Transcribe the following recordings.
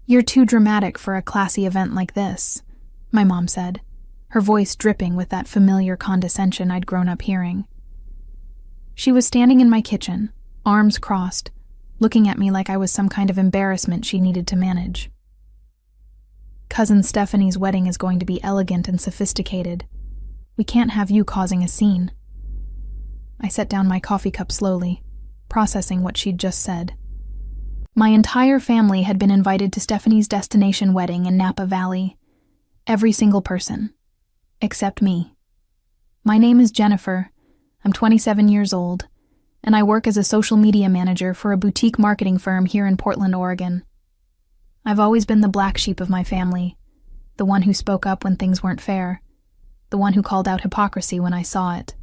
"You're too dramatic for a classy event like this," my mom said, her voice dripping with that familiar condescension I'd grown up hearing. She was standing in my kitchen, arms crossed, looking at me like I was some kind of embarrassment she needed to manage. "Cousin Stephanie's wedding is going to be elegant and sophisticated. We can't have you causing a scene." I set down my coffee cup slowly, processing what she'd just said. My entire family had been invited to Stephanie's destination wedding in Napa Valley. Every single person. Except me. My name is Jennifer. I'm 27 years old, and I work as a social media manager for a boutique marketing firm here in Portland, Oregon. I've always been the black sheep of my family, the one who spoke up when things weren't fair, the one who called out hypocrisy when I saw it.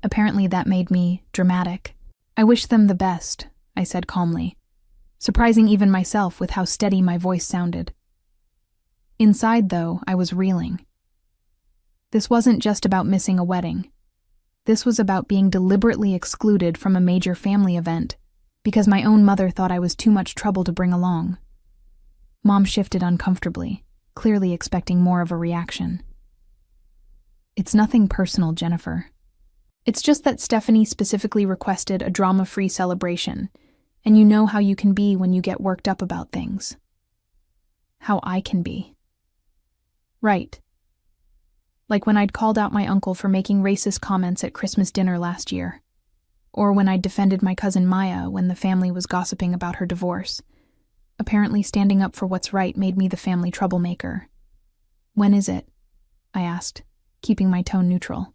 Apparently that made me dramatic. "I wish them the best," I said calmly, surprising even myself with how steady my voice sounded. Inside, though, I was reeling. This wasn't just about missing a wedding. This was about being deliberately excluded from a major family event because my own mother thought I was too much trouble to bring along. Mom shifted uncomfortably, clearly expecting more of a reaction. "It's nothing personal, Jennifer. It's just that Stephanie specifically requested a drama-free celebration, and you know how you can be when you get worked up about things. How I can be." Right. Like when I'd called out my uncle for making racist comments at Christmas dinner last year, or when I'd defended my cousin Maya when the family was gossiping about her divorce. Apparently standing up for what's right made me the family troublemaker. "When is it?" I asked, keeping my tone neutral.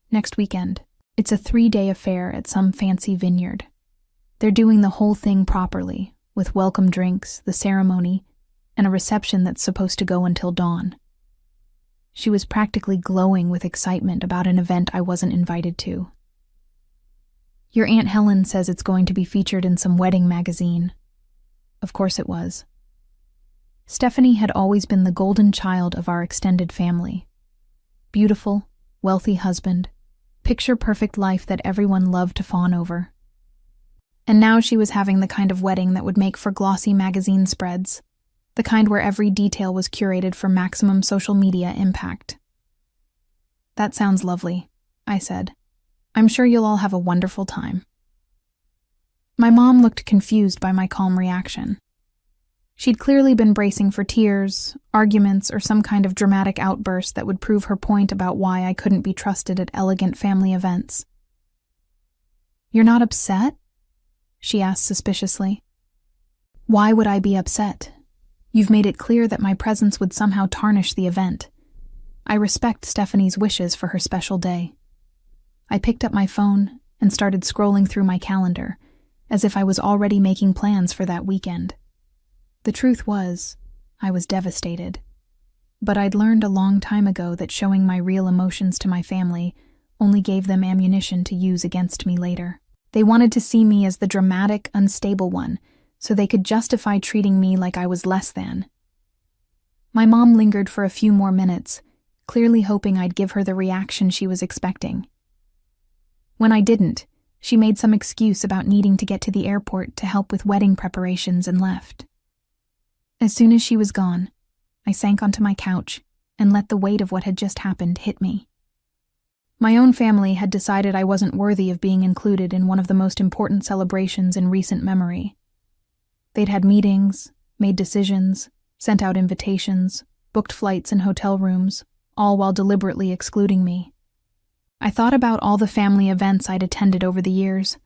"Next weekend. It's a 3-day affair at some fancy vineyard. They're doing the whole thing properly, with welcome drinks, the ceremony, and a reception that's supposed to go until dawn." She was practically glowing with excitement about an event I wasn't invited to. "Your Aunt Helen says it's going to be featured in some wedding magazine." Of course it was. Stephanie had always been the golden child of our extended family. Beautiful, wealthy husband, picture-perfect life that everyone loved to fawn over. And now she was having the kind of wedding that would make for glossy magazine spreads, the kind where every detail was curated for maximum social media impact. "That sounds lovely," I said. "I'm sure you'll all have a wonderful time." My mom looked confused by my calm reaction. She'd clearly been bracing for tears, arguments, or some kind of dramatic outburst that would prove her point about why I couldn't be trusted at elegant family events. "You're not upset?" she asked suspiciously. "Why would I be upset? You've made it clear that my presence would somehow tarnish the event. I respect Stephanie's wishes for her special day." I picked up my phone and started scrolling through my calendar, as if I was already making plans for that weekend. The truth was, I was devastated. But I'd learned a long time ago that showing my real emotions to my family only gave them ammunition to use against me later. They wanted to see me as the dramatic, unstable one, so they could justify treating me like I was less than. My mom lingered for a few more minutes, clearly hoping I'd give her the reaction she was expecting. When I didn't, she made some excuse about needing to get to the airport to help with wedding preparations and left. As soon as she was gone, I sank onto my couch and let the weight of what had just happened hit me. My own family had decided I wasn't worthy of being included in one of the most important celebrations in recent memory. They'd had meetings, made decisions, sent out invitations, booked flights and hotel rooms, all while deliberately excluding me. I thought about all the family events I'd attended over the years,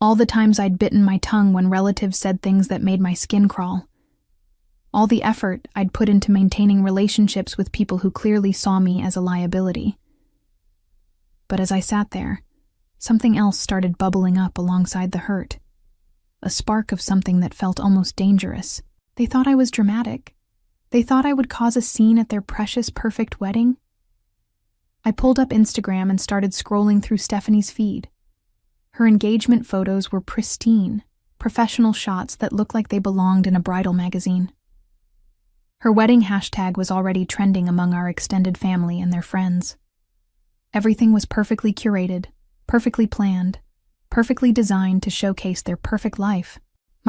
all the times I'd bitten my tongue when relatives said things that made my skin crawl, all the effort I'd put into maintaining relationships with people who clearly saw me as a liability. But as I sat there, something else started bubbling up alongside the hurt. A spark of something that felt almost dangerous. They thought I was dramatic. They thought I would cause a scene at their precious, perfect wedding. I pulled up Instagram and started scrolling through Stephanie's feed. Her engagement photos were pristine, professional shots that looked like they belonged in a bridal magazine. Her wedding hashtag was already trending among our extended family and their friends. Everything was perfectly curated, perfectly planned, perfectly designed to showcase their perfect life.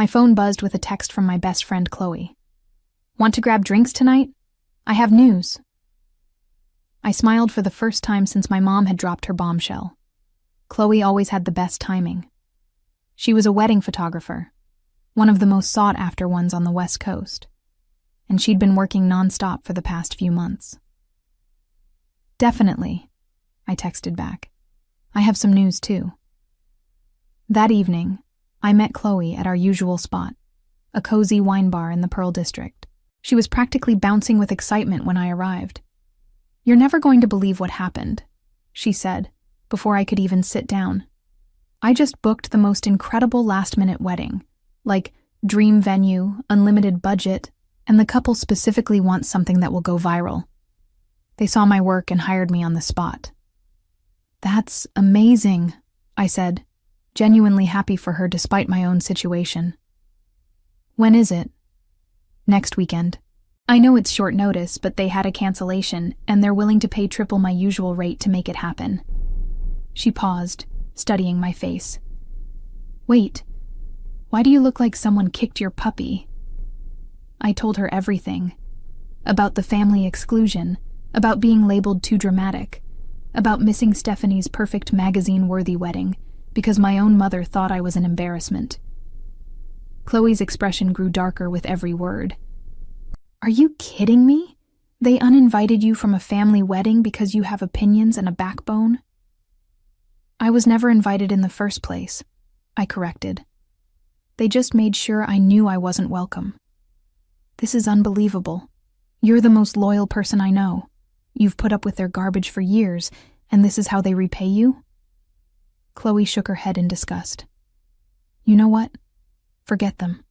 My phone buzzed with a text from my best friend Chloe. "Want to grab drinks tonight? I have news." I smiled for the first time since my mom had dropped her bombshell. Chloe always had the best timing. She was a wedding photographer, one of the most sought-after ones on the West Coast, and she'd been working nonstop for the past few months. "Definitely," I texted back. "I have some news too." That evening, I met Chloe at our usual spot, a cozy wine bar in the Pearl District. She was practically bouncing with excitement when I arrived. "You're never going to believe what happened," she said, before I could even sit down. "I just booked the most incredible last-minute wedding, like dream venue, unlimited budget, and the couple specifically wants something that will go viral. They saw my work and hired me on the spot." "That's amazing," I said, genuinely happy for her despite my own situation. "When is it?" "Next weekend. I know it's short notice, but they had a cancellation, and they're willing to pay triple my usual rate to make it happen." She paused, studying my face. "Wait, why do you look like someone kicked your puppy?" I told her everything. About the family exclusion, about being labeled too dramatic, about missing Stephanie's perfect magazine-worthy wedding because my own mother thought I was an embarrassment. Chloe's expression grew darker with every word. "Are you kidding me? They uninvited you from a family wedding because you have opinions and a backbone?" "I was never invited in the first place," I corrected. "They just made sure I knew I wasn't welcome." "This is unbelievable. You're the most loyal person I know. You've put up with their garbage for years, and this is how they repay you?" Chloe shook her head in disgust. "You know what? Forget them.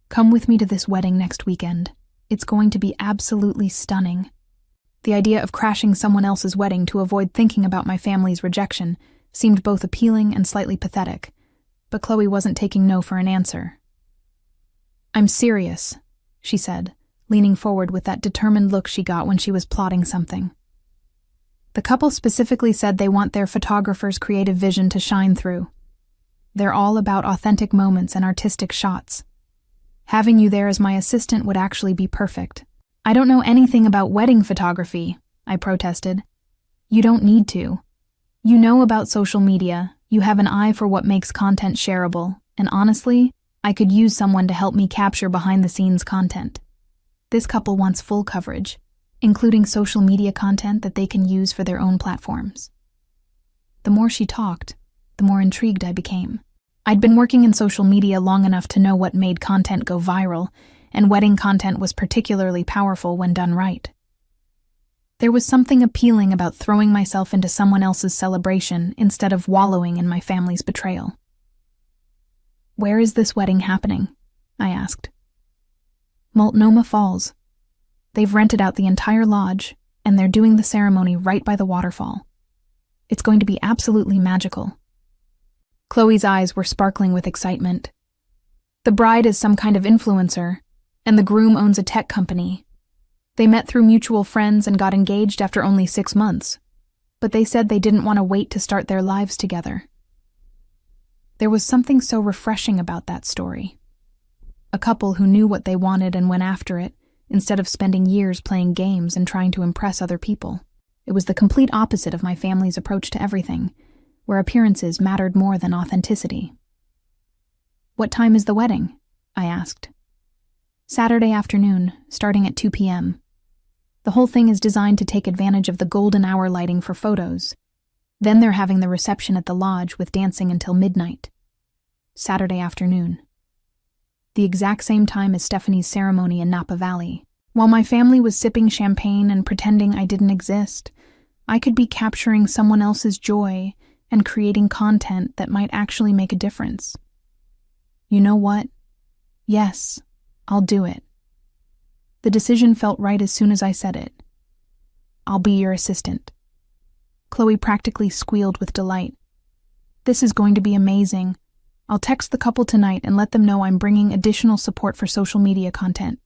Come with me to this wedding next weekend. It's going to be absolutely stunning." The idea of crashing someone else's wedding to avoid thinking about my family's rejection seemed both appealing and slightly pathetic, but Chloe wasn't taking no for an answer. "I'm serious," she said, leaning forward with that determined look she got when she was plotting something. "The couple specifically said they want their photographer's creative vision to shine through. They're all about authentic moments and artistic shots. Having you there as my assistant would actually be perfect." "I don't know anything about wedding photography," I protested. "You don't need to. You know about social media, you have an eye for what makes content shareable, and honestly, I could use someone to help me capture behind-the-scenes content. This couple wants full coverage, including social media content that they can use for their own platforms." The more she talked, the more intrigued I became. I'd been working in social media long enough to know what made content go viral, and wedding content was particularly powerful when done right. There was something appealing about throwing myself into someone else's celebration instead of wallowing in my family's betrayal. "Where is this wedding happening?" I asked. "Multnomah Falls. They've rented out the entire lodge, and they're doing the ceremony right by the waterfall. It's going to be absolutely magical." Chloe's eyes were sparkling with excitement. "The bride is some kind of influencer, and the groom owns a tech company. They met through mutual friends and got engaged after only 6 months, but they said they didn't want to wait to start their lives together." There was something so refreshing about that story. A couple who knew what they wanted and went after it, instead of spending years playing games and trying to impress other people. It was the complete opposite of my family's approach to everything, where appearances mattered more than authenticity. "What time is the wedding?" I asked. "Saturday afternoon, starting at 2 p.m. The whole thing is designed to take advantage of the golden hour lighting for photos. Then they're having the reception at the lodge with dancing until midnight. Saturday afternoon. The exact same time as Stephanie's ceremony in Napa Valley. While my family was sipping champagne and pretending I didn't exist, I could be capturing someone else's joy and creating content that might actually make a difference. You know what? Yes, I'll do it." The decision felt right as soon as I said it. "I'll be your assistant." Chloe practically squealed with delight. "This is going to be amazing. I'll text the couple tonight and let them know I'm bringing additional support for social media content.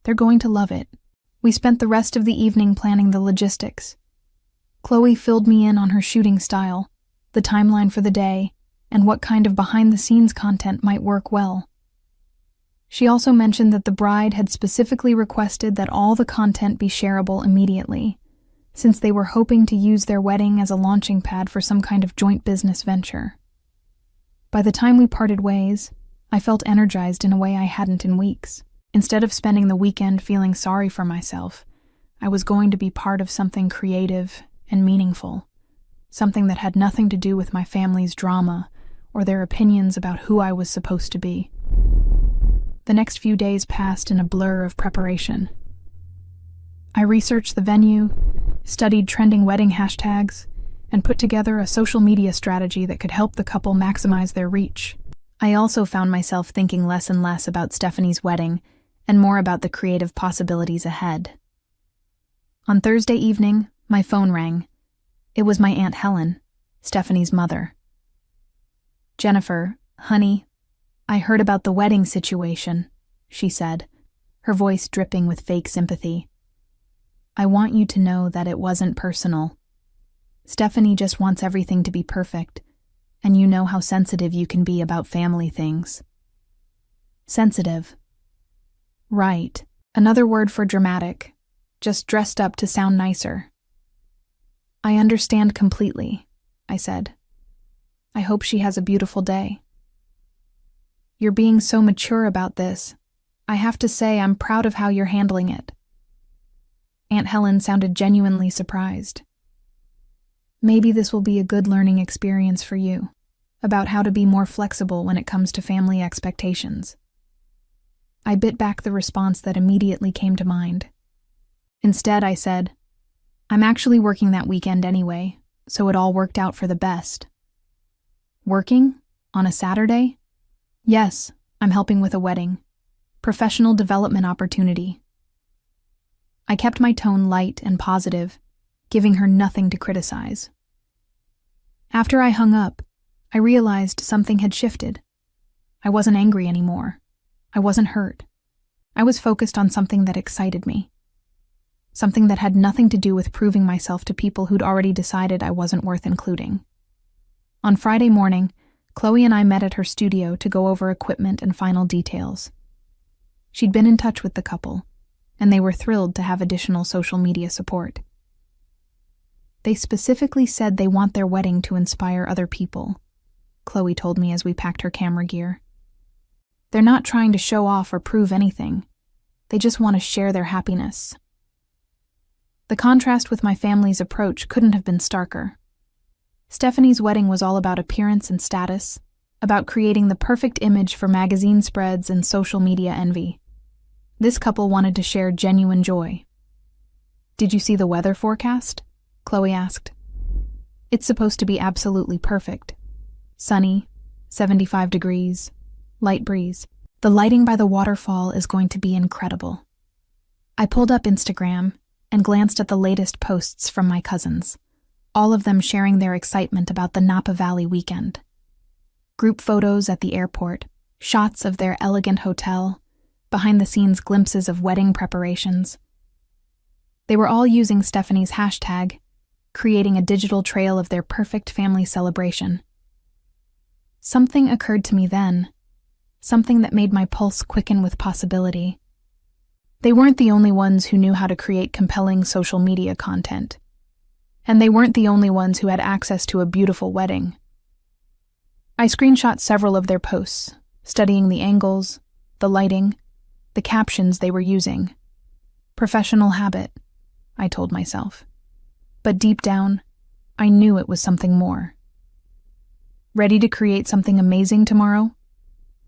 They're going to love it." We spent the rest of the evening planning the logistics. Chloe filled me in on her shooting style, the timeline for the day, and what kind of behind-the-scenes content might work well. She also mentioned that the bride had specifically requested that all the content be shareable immediately, since they were hoping to use their wedding as a launching pad for some kind of joint business venture. By the time we parted ways, I felt energized in a way I hadn't in weeks. Instead of spending the weekend feeling sorry for myself, I was going to be part of something creative and meaningful, something that had nothing to do with my family's drama or their opinions about who I was supposed to be. The next few days passed in a blur of preparation. I researched the venue, studied trending wedding hashtags, and put together a social media strategy that could help the couple maximize their reach. I also found myself thinking less and less about Stephanie's wedding and more about the creative possibilities ahead. On Thursday evening, my phone rang. It was my Aunt Helen, Stephanie's mother. "Jennifer, honey, I heard about the wedding situation," she said, her voice dripping with fake sympathy. "I want you to know that it wasn't personal. Stephanie just wants everything to be perfect, and you know how sensitive you can be about family things." Sensitive. Right. Another word for dramatic, just dressed up to sound nicer. "I understand completely," I said. "I hope she has a beautiful day." "You're being so mature about this. I have to say I'm proud of how you're handling it." Aunt Helen sounded genuinely surprised. "Maybe this will be a good learning experience for you, about how to be more flexible when it comes to family expectations." I bit back the response that immediately came to mind. Instead, I said, "I'm actually working that weekend anyway, so it all worked out for the best." "Working? On a Saturday?" "Yes, I'm helping with a wedding. Professional development opportunity." I kept my tone light and positive, giving her nothing to criticize. After I hung up, I realized something had shifted. I wasn't angry anymore. I wasn't hurt. I was focused on something that excited me. Something that had nothing to do with proving myself to people who'd already decided I wasn't worth including. On Friday morning, Chloe and I met at her studio to go over equipment and final details. She'd been in touch with the couple, and they were thrilled to have additional social media support. They specifically said they want their wedding to inspire other people, Chloe told me as we packed her camera gear. They're not trying to show off or prove anything. They just want to share their happiness. The contrast with my family's approach couldn't have been starker. Stephanie's wedding was all about appearance and status, about creating the perfect image for magazine spreads and social media envy. This couple wanted to share genuine joy. "Did you see the weather forecast?" Chloe asked. "It's supposed to be absolutely perfect. Sunny, 75 degrees, light breeze. The lighting by the waterfall is going to be incredible." I pulled up Instagram and glanced at the latest posts from my cousins, all of them sharing their excitement about the Napa Valley weekend. Group photos at the airport, shots of their elegant hotel, behind-the-scenes glimpses of wedding preparations. They were all using Stephanie's hashtag, creating a digital trail of their perfect family celebration. Something occurred to me then, something that made my pulse quicken with possibility. They weren't the only ones who knew how to create compelling social media content. And they weren't the only ones who had access to a beautiful wedding. I screenshot several of their posts, studying the angles, the lighting, the captions they were using. Professional habit, I told myself. But deep down, I knew it was something more. "Ready to create something amazing tomorrow?"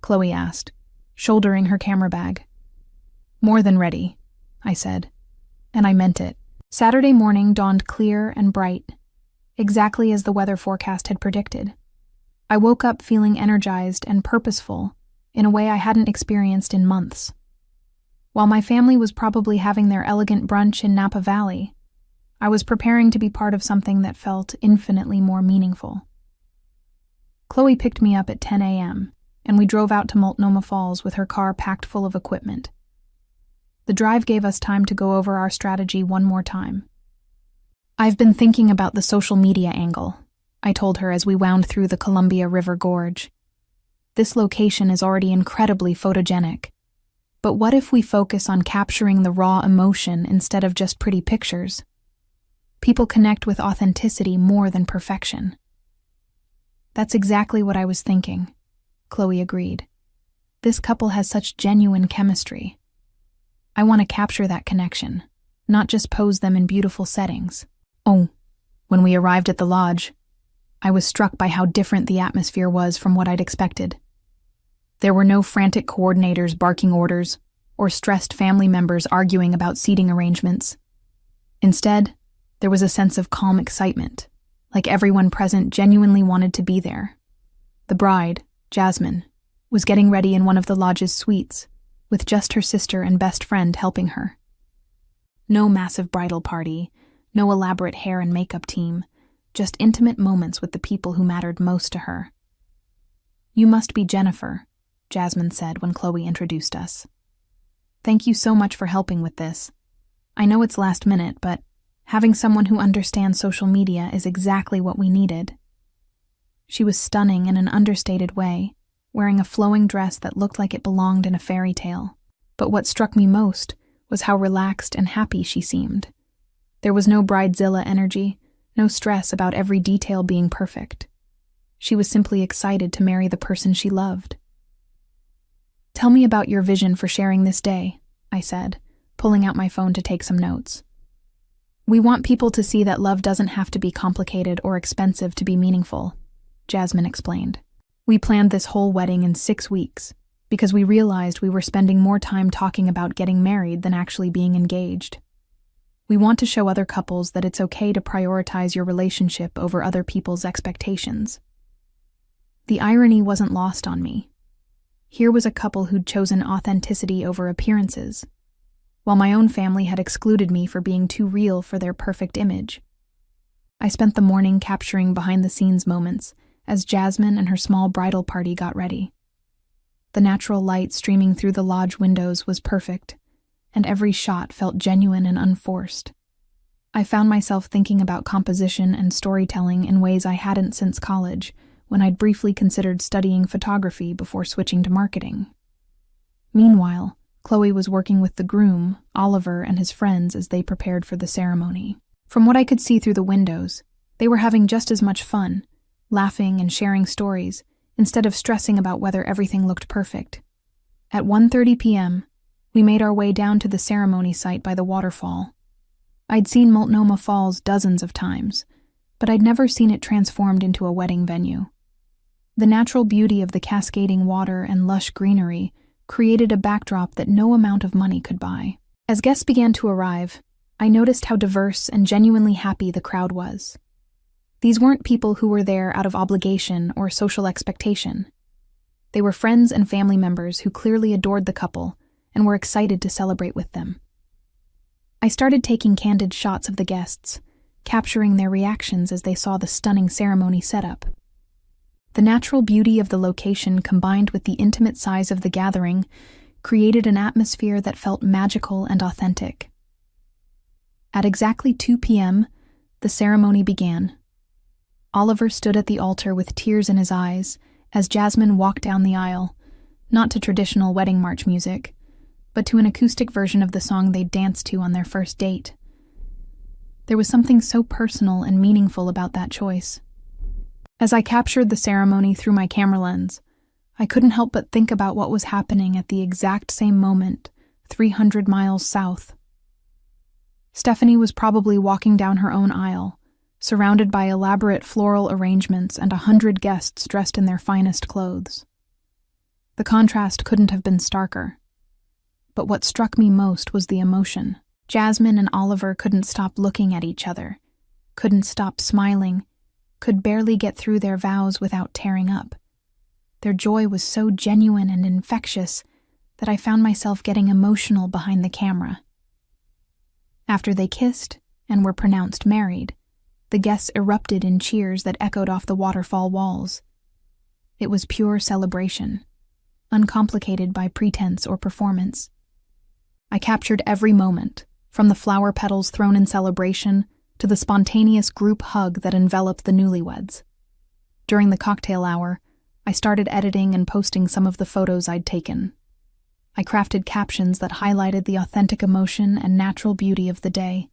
Chloe asked, shouldering her camera bag. "More than ready," I said, and I meant it. Saturday morning dawned clear and bright, exactly as the weather forecast had predicted. I woke up feeling energized and purposeful in a way I hadn't experienced in months. While my family was probably having their elegant brunch in Napa Valley, I was preparing to be part of something that felt infinitely more meaningful. Chloe picked me up at 10 a.m., and we drove out to Multnomah Falls with her car packed full of equipment. The drive gave us time to go over our strategy one more time. "I've been thinking about the social media angle," I told her as we wound through the Columbia River Gorge. "This location is already incredibly photogenic, But what if we focus on capturing the raw emotion instead of just pretty pictures? People connect with authenticity more than perfection. That's exactly what I was thinking, Chloe agreed. This couple has such genuine chemistry. I want to capture that connection, not just pose them in beautiful settings. Oh, when we arrived at the lodge, I was struck by how different the atmosphere was from what I'd expected. There were no frantic coordinators barking orders or stressed family members arguing about seating arrangements. Instead, there was a sense of calm excitement, like everyone present genuinely wanted to be there. The bride, Jasmine, was getting ready in one of the lodge's suites, with just her sister and best friend helping her. No massive bridal party, no elaborate hair and makeup team, just intimate moments with the people who mattered most to her. "You must be Jennifer," Jasmine said when Chloe introduced us. "Thank you so much for helping with this. I know it's last minute, but having someone who understands social media is exactly what we needed." She was stunning in an understated way, wearing a flowing dress that looked like it belonged in a fairy tale. But what struck me most was how relaxed and happy she seemed. There was no bridezilla energy, no stress about every detail being perfect. She was simply excited to marry the person she loved. "Tell me about your vision for sharing this day," I said, pulling out my phone to take some notes. "We want people to see that love doesn't have to be complicated or expensive to be meaningful," Jasmine explained. "We planned this whole wedding in 6 weeks because we realized we were spending more time talking about getting married than actually being engaged. We want to show other couples that it's okay to prioritize your relationship over other people's expectations." The irony wasn't lost on me. Here was a couple who'd chosen authenticity over appearances, while my own family had excluded me for being too real for their perfect image. I spent the morning capturing behind-the-scenes moments as Jasmine and her small bridal party got ready. The natural light streaming through the lodge windows was perfect, and every shot felt genuine and unforced. I found myself thinking about composition and storytelling in ways I hadn't since college, when I'd briefly considered studying photography before switching to marketing. Meanwhile, Chloe was working with the groom, Oliver, and his friends as they prepared for the ceremony. From what I could see through the windows, they were having just as much fun, laughing and sharing stories, instead of stressing about whether everything looked perfect. At 1:30 p.m., we made our way down to the ceremony site by the waterfall. I'd seen Multnomah Falls dozens of times, but I'd never seen it transformed into a wedding venue. The natural beauty of the cascading water and lush greenery created a backdrop that no amount of money could buy. As guests began to arrive, I noticed how diverse and genuinely happy the crowd was. These weren't people who were there out of obligation or social expectation. They were friends and family members who clearly adored the couple and were excited to celebrate with them. I started taking candid shots of the guests, capturing their reactions as they saw the stunning ceremony setup. The natural beauty of the location combined with the intimate size of the gathering created an atmosphere that felt magical and authentic. At exactly 2 p.m., the ceremony began. Oliver stood at the altar with tears in his eyes as Jasmine walked down the aisle, not to traditional wedding march music, but to an acoustic version of the song they'd danced to on their first date. There was something so personal and meaningful about that choice. As I captured the ceremony through my camera lens, I couldn't help but think about what was happening at the exact same moment, 300 miles south. Stephanie was probably walking down her own aisle, surrounded by elaborate floral arrangements and 100 guests dressed in their finest clothes. The contrast couldn't have been starker. But what struck me most was the emotion. Jasmine and Oliver couldn't stop looking at each other, couldn't stop smiling, could barely get through their vows without tearing up. Their joy was so genuine and infectious that I found myself getting emotional behind the camera. After they kissed and were pronounced married, the guests erupted in cheers that echoed off the waterfall walls. It was pure celebration, uncomplicated by pretense or performance. I captured every moment, from the flower petals thrown in celebration to the spontaneous group hug that enveloped the newlyweds. During the cocktail hour, I started editing and posting some of the photos I'd taken. I crafted captions that highlighted the authentic emotion and natural beauty of the day,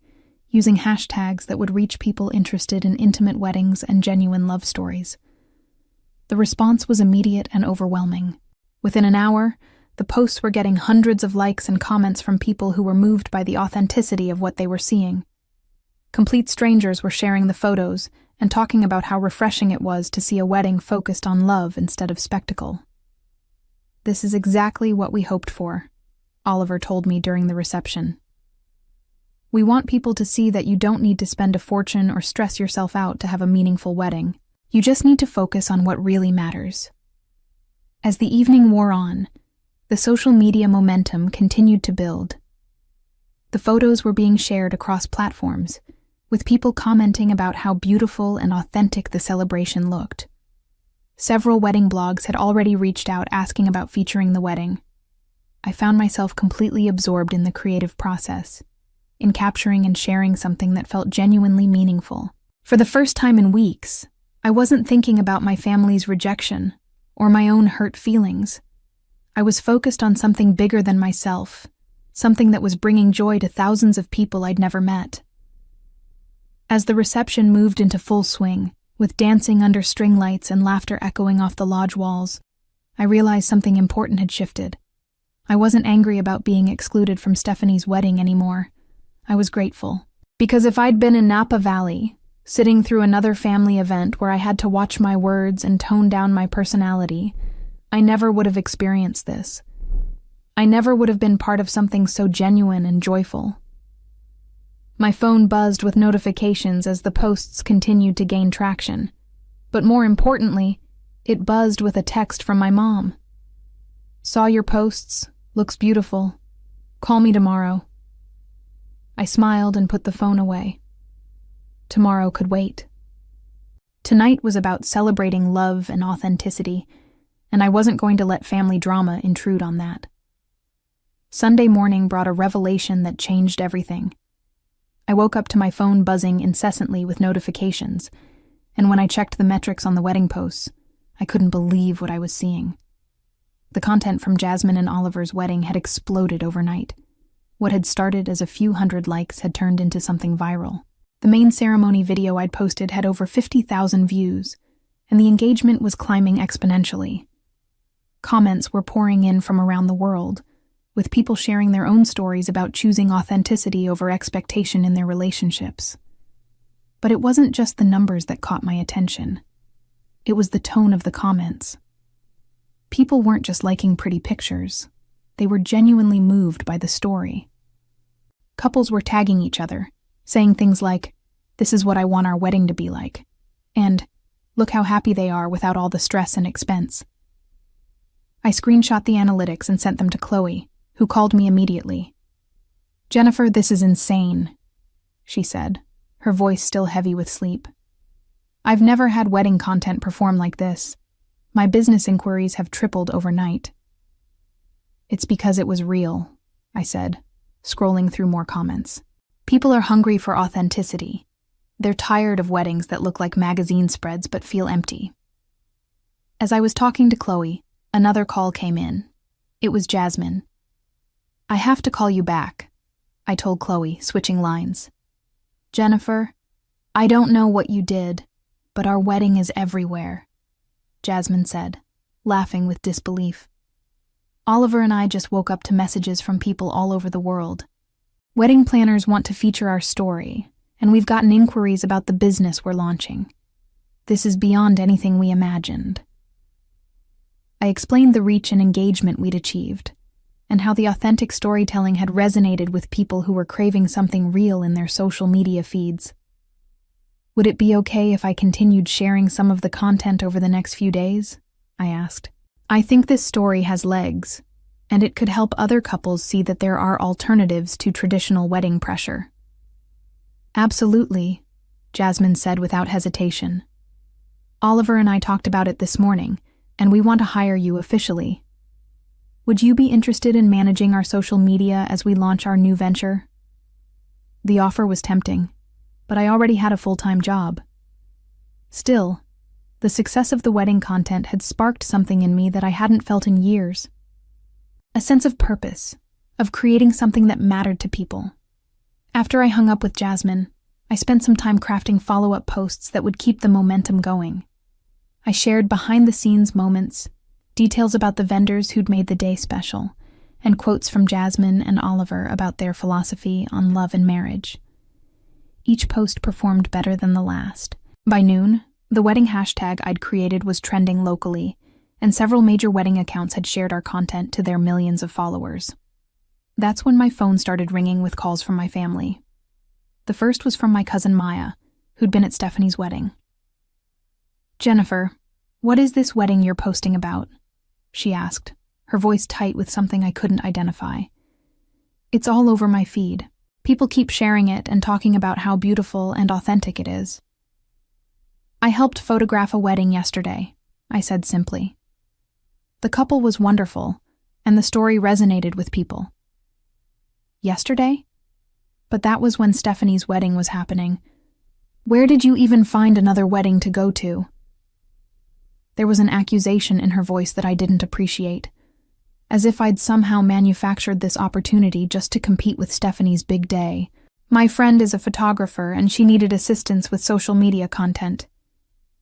using hashtags that would reach people interested in intimate weddings and genuine love stories. The response was immediate and overwhelming. Within an hour, the posts were getting hundreds of likes and comments from people who were moved by the authenticity of what they were seeing. Complete strangers were sharing the photos and talking about how refreshing it was to see a wedding focused on love instead of spectacle. "This is exactly what we hoped for," Oliver told me during the reception. "We want people to see that you don't need to spend a fortune or stress yourself out to have a meaningful wedding. You just need to focus on what really matters." As the evening wore on, the social media momentum continued to build. The photos were being shared across platforms, with people commenting about how beautiful and authentic the celebration looked. Several wedding blogs had already reached out asking about featuring the wedding. I found myself completely absorbed in the creative process, in capturing and sharing something that felt genuinely meaningful. For the first time in weeks, I wasn't thinking about my family's rejection or my own hurt feelings. I was focused on something bigger than myself, something that was bringing joy to thousands of people I'd never met. As the reception moved into full swing, with dancing under string lights and laughter echoing off the lodge walls, I realized something important had shifted. I wasn't angry about being excluded from Stephanie's wedding anymore. I was grateful. Because if I'd been in Napa Valley, sitting through another family event where I had to watch my words and tone down my personality, I never would have experienced this. I never would have been part of something so genuine and joyful. My phone buzzed with notifications as the posts continued to gain traction. But more importantly, it buzzed with a text from my mom. "Saw your posts. Looks beautiful. Call me tomorrow." I smiled and put the phone away. Tomorrow could wait. Tonight was about celebrating love and authenticity, and I wasn't going to let family drama intrude on that. Sunday morning brought a revelation that changed everything. I woke up to my phone buzzing incessantly with notifications, and when I checked the metrics on the wedding posts, I couldn't believe what I was seeing. The content from Jasmine and Oliver's wedding had exploded overnight. What had started as a few hundred likes had turned into something viral. The main ceremony video I'd posted had over 50,000 views, and the engagement was climbing exponentially. Comments were pouring in from around the world, with people sharing their own stories about choosing authenticity over expectation in their relationships. But it wasn't just the numbers that caught my attention. It was the tone of the comments. People weren't just liking pretty pictures. They were genuinely moved by the story. Couples were tagging each other, saying things like, "This is what I want our wedding to be like," and "Look how happy they are without all the stress and expense." I screenshot the analytics and sent them to Chloe, who called me immediately. "Jennifer, this is insane," she said, her voice still heavy with sleep. "I've never had wedding content perform like this. My business inquiries have tripled overnight." "It's because it was real," I said, scrolling through more comments. People are hungry for authenticity. They're tired of weddings that look like magazine spreads but feel empty. As I was talking to Chloe, another call came in. It was Jasmine. "I have to call you back," I told Chloe, switching lines. "Jennifer, I don't know what you did, but our wedding is everywhere," Jasmine said, laughing with disbelief. "Oliver and I just woke up to messages from people all over the world. Wedding planners want to feature our story, and we've gotten inquiries about the business we're launching. This is beyond anything we imagined." I explained the reach and engagement we'd achieved, and how the authentic storytelling had resonated with people who were craving something real in their social media feeds. "Would it be okay if I continued sharing some of the content over the next few days?" I asked. "I think this story has legs, and it could help other couples see that there are alternatives to traditional wedding pressure." "Absolutely," Jasmine said without hesitation. "Oliver and I talked about it this morning, and we want to hire you officially. Would you be interested in managing our social media as we launch our new venture?" The offer was tempting, but I already had a full-time job. Still, the success of the wedding content had sparked something in me that I hadn't felt in years. A sense of purpose, of creating something that mattered to people. After I hung up with Jasmine, I spent some time crafting follow-up posts that would keep the momentum going. I shared behind-the-scenes moments, details about the vendors who'd made the day special, and quotes from Jasmine and Oliver about their philosophy on love and marriage. Each post performed better than the last. By noon, the wedding hashtag I'd created was trending locally, and several major wedding accounts had shared our content to their millions of followers. That's when my phone started ringing with calls from my family. The first was from my cousin Maya, who'd been at Stephanie's wedding. "Jennifer, what is this wedding you're posting about?" she asked, her voice tight with something I couldn't identify. "It's all over my feed. People keep sharing it and talking about how beautiful and authentic it is." "I helped photograph a wedding yesterday," I said simply. The couple was wonderful, and the story resonated with people. "Yesterday? But that was when Stephanie's wedding was happening. Where did you even find another wedding to go to?" There was an accusation in her voice that I didn't appreciate, as if I'd somehow manufactured this opportunity just to compete with Stephanie's big day. "My friend is a photographer and she needed assistance with social media content.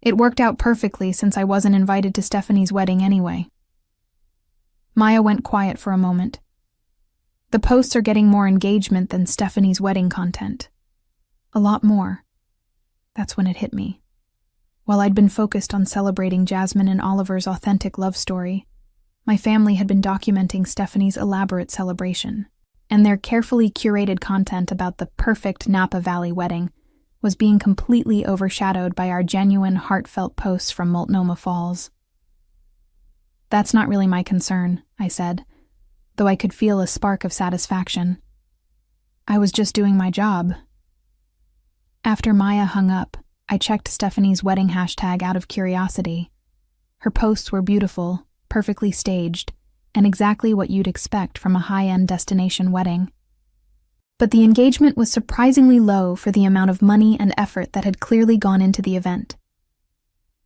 It worked out perfectly since I wasn't invited to Stephanie's wedding anyway." Maya went quiet for a moment. "The posts are getting more engagement than Stephanie's wedding content. A lot more." That's when it hit me. While I'd been focused on celebrating Jasmine and Oliver's authentic love story, my family had been documenting Stephanie's elaborate celebration, and their carefully curated content about the perfect Napa Valley wedding was being completely overshadowed by our genuine, heartfelt posts from Multnomah Falls. "That's not really my concern," I said, though I could feel a spark of satisfaction. "I was just doing my job." After Maya hung up, I checked Stephanie's wedding hashtag out of curiosity. Her posts were beautiful, perfectly staged, and exactly what you'd expect from a high-end destination wedding. But the engagement was surprisingly low for the amount of money and effort that had clearly gone into the event.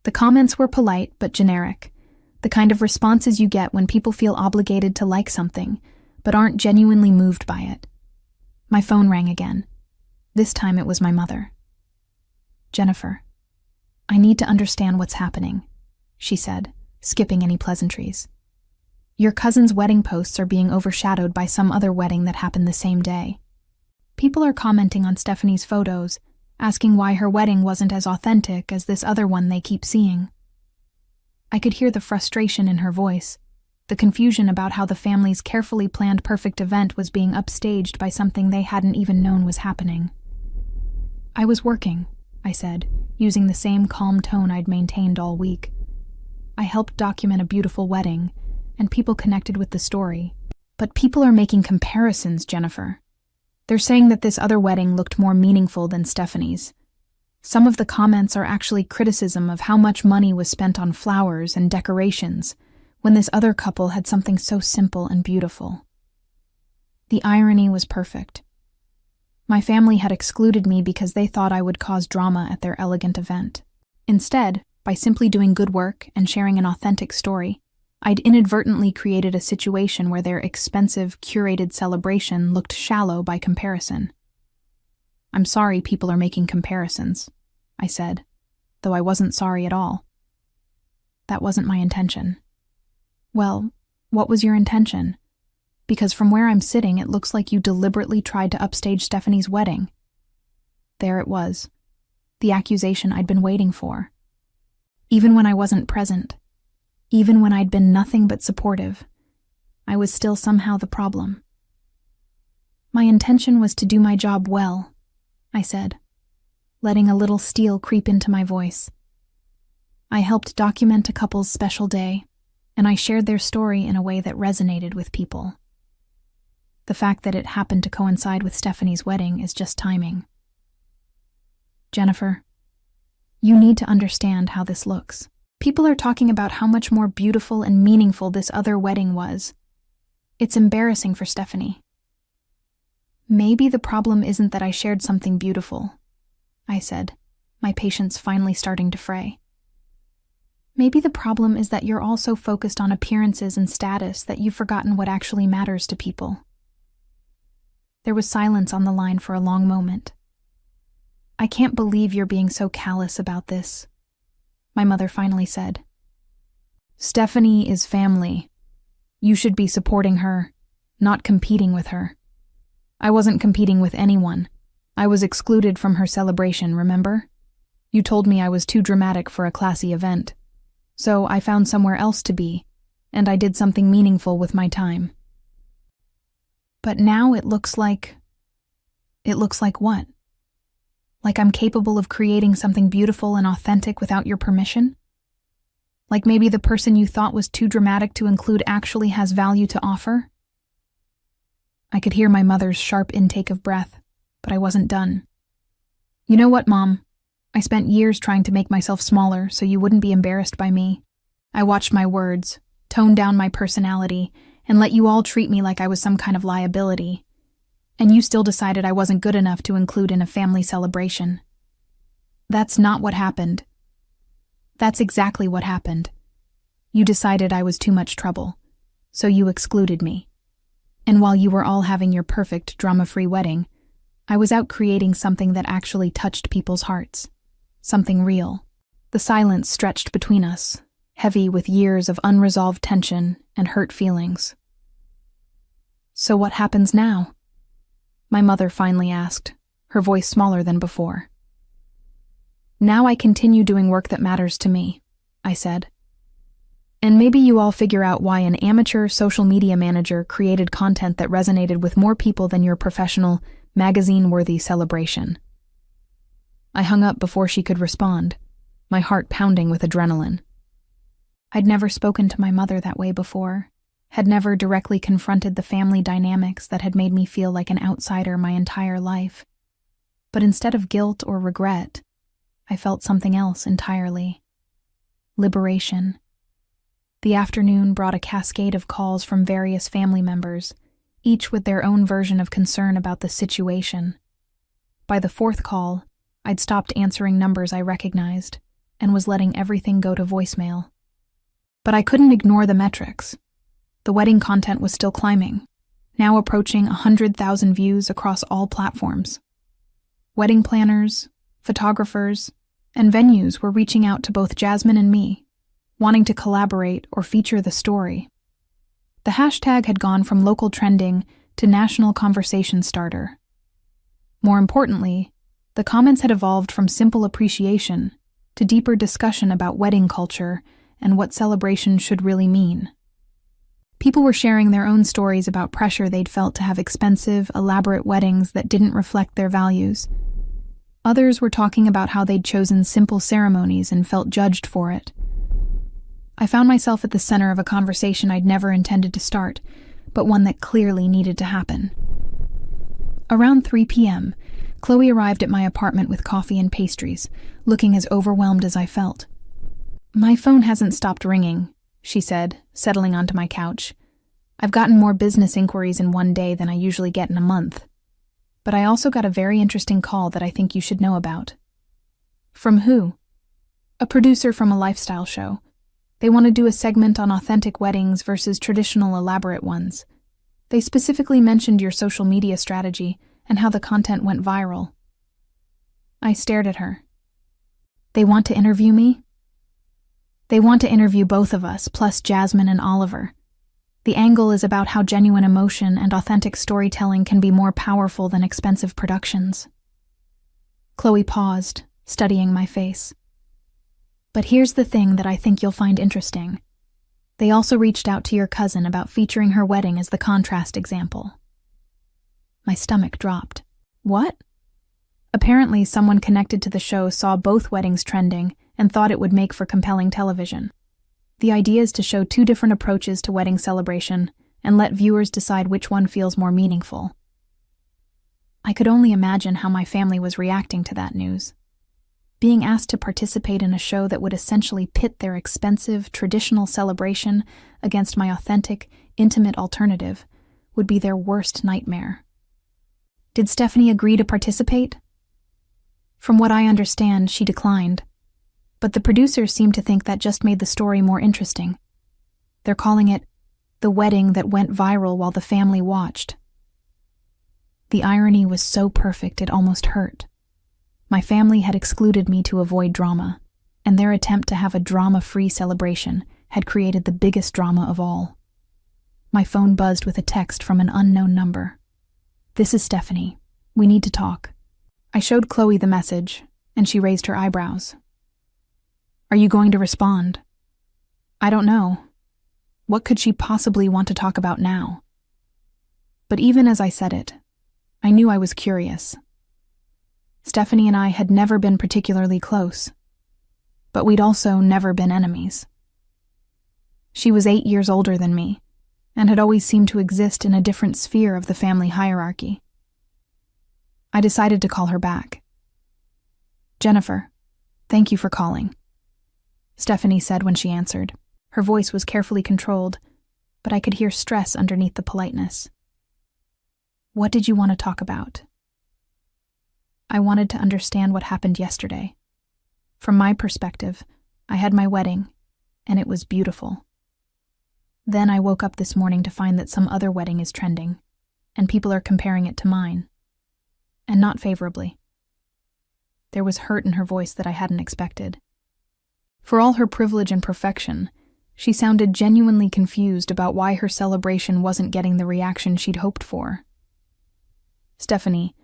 The comments were polite but generic, the kind of responses you get when people feel obligated to like something, but aren't genuinely moved by it. My phone rang again. This time it was my mother. "Jennifer, I need to understand what's happening," she said, skipping any pleasantries. "Your cousin's wedding posts are being overshadowed by some other wedding that happened the same day. People are commenting on Stephanie's photos, asking why her wedding wasn't as authentic as this other one they keep seeing." I could hear the frustration in her voice, the confusion about how the family's carefully planned perfect event was being upstaged by something they hadn't even known was happening. "I was working," I said, using the same calm tone I'd maintained all week. "I helped document a beautiful wedding, and people connected with the story. But people are making comparisons, Jennifer. They're saying that this other wedding looked more meaningful than Stephanie's. Some of the comments are actually criticism of how much money was spent on flowers and decorations, when this other couple had something so simple and beautiful." The irony was perfect. My family had excluded me because they thought I would cause drama at their elegant event. Instead, by simply doing good work and sharing an authentic story, I'd inadvertently created a situation where their expensive, curated celebration looked shallow by comparison. "I'm sorry people are making comparisons," I said, though I wasn't sorry at all. "That wasn't my intention." "Well, what was your intention? Because from where I'm sitting, it looks like you deliberately tried to upstage Stephanie's wedding." There it was, the accusation I'd been waiting for. Even when I wasn't present, even when I'd been nothing but supportive, I was still somehow the problem. "My intention was to do my job well," I said, letting a little steel creep into my voice. "I helped document a couple's special day, and I shared their story in a way that resonated with people. The fact that it happened to coincide with Stephanie's wedding is just timing. Jennifer, you need to understand how this looks. People are talking about how much more beautiful and meaningful this other wedding was. It's embarrassing for Stephanie." "Maybe the problem isn't that I shared something beautiful," I said, my patience finally starting to fray. Maybe the problem is that you're all so focused on appearances and status that you've forgotten what actually matters to people. There was silence on the line for a long moment. I can't believe you're being so callous about this, my mother finally said. Stephanie is family. You should be supporting her, not competing with her. I wasn't competing with anyone. I was excluded from her celebration, remember? You told me I was too dramatic for a classy event. So I found somewhere else to be, and I did something meaningful with my time. But now it looks like what? Like I'm capable of creating something beautiful and authentic without your permission? Like maybe the person you thought was too dramatic to include actually has value to offer? I could hear my mother's sharp intake of breath, but I wasn't done. You know what, Mom? I spent years trying to make myself smaller so you wouldn't be embarrassed by me. I watched my words, toned down my personality, and let you all treat me like I was some kind of liability. And you still decided I wasn't good enough to include in a family celebration. That's not what happened. That's exactly what happened. You decided I was too much trouble, so you excluded me. And while you were all having your perfect drama-free wedding, I was out creating something that actually touched people's hearts. Something real. The silence stretched between us, heavy with years of unresolved tension and hurt feelings. So what happens now? My mother finally asked, her voice smaller than before. Now I continue doing work that matters to me, I said. And maybe you all figure out why an amateur social media manager created content that resonated with more people than your professional, magazine-worthy celebration. I hung up before she could respond, my heart pounding with adrenaline. I'd never spoken to my mother that way before, had never directly confronted the family dynamics that had made me feel like an outsider my entire life. But instead of guilt or regret, I felt something else entirely. Liberation. The afternoon brought a cascade of calls from various family members, each with their own version of concern about the situation. By the fourth call, I'd stopped answering numbers I recognized and was letting everything go to voicemail. But I couldn't ignore the metrics. The wedding content was still climbing, now approaching 100,000 views across all platforms. Wedding planners, photographers, and venues were reaching out to both Jasmine and me, wanting to collaborate or feature the story. The hashtag had gone from local trending to national conversation starter. More importantly, the comments had evolved from simple appreciation to deeper discussion about wedding culture and what celebration should really mean. People were sharing their own stories about pressure they'd felt to have expensive, elaborate weddings that didn't reflect their values. Others were talking about how they'd chosen simple ceremonies and felt judged for it. I found myself at the center of a conversation I'd never intended to start, but one that clearly needed to happen. Around 3 p.m., Chloe arrived at my apartment with coffee and pastries, looking as overwhelmed as I felt. My phone hasn't stopped ringing, she said, settling onto my couch. I've gotten more business inquiries in one day than I usually get in a month. But I also got a very interesting call that I think you should know about. From who? A producer from a lifestyle show. They want to do a segment on authentic weddings versus traditional elaborate ones. They specifically mentioned your social media strategy and how the content went viral. I stared at her. They want to interview me? They want to interview both of us, plus Jasmine and Oliver. The angle is about how genuine emotion and authentic storytelling can be more powerful than expensive productions. Chloe paused, studying my face. But here's the thing that I think you'll find interesting. They also reached out to your cousin about featuring her wedding as the contrast example. My stomach dropped. What? Apparently, someone connected to the show saw both weddings trending and thought it would make for compelling television. The idea is to show two different approaches to wedding celebration and let viewers decide which one feels more meaningful. I could only imagine how my family was reacting to that news. Being asked to participate in a show that would essentially pit their expensive, traditional celebration against my authentic, intimate alternative would be their worst nightmare. Did Stephanie agree to participate? From what I understand, she declined. But the producers seem to think that just made the story more interesting. They're calling it the wedding that went viral while the family watched. The irony was so perfect it almost hurt. My family had excluded me to avoid drama, and their attempt to have a drama-free celebration had created the biggest drama of all. My phone buzzed with a text from an unknown number. "This is Stephanie. We need to talk." I showed Chloe the message, and she raised her eyebrows. "Are you going to respond?" "I don't know. What could she possibly want to talk about now?" But even as I said it, I knew I was curious. Stephanie and I had never been particularly close, but we'd also never been enemies. She was 8 years older than me, and had always seemed to exist in a different sphere of the family hierarchy. I decided to call her back. "Jennifer, thank you for calling," Stephanie said when she answered. Her voice was carefully controlled, but I could hear stress underneath the politeness. "What did you want to talk about?" "I wanted to understand what happened yesterday. From my perspective, I had my wedding, and it was beautiful. Then I woke up this morning to find that some other wedding is trending, and people are comparing it to mine. And not favorably." There was hurt in her voice that I hadn't expected. For all her privilege and perfection, she sounded genuinely confused about why her celebration wasn't getting the reaction she'd hoped for. "Stephanie,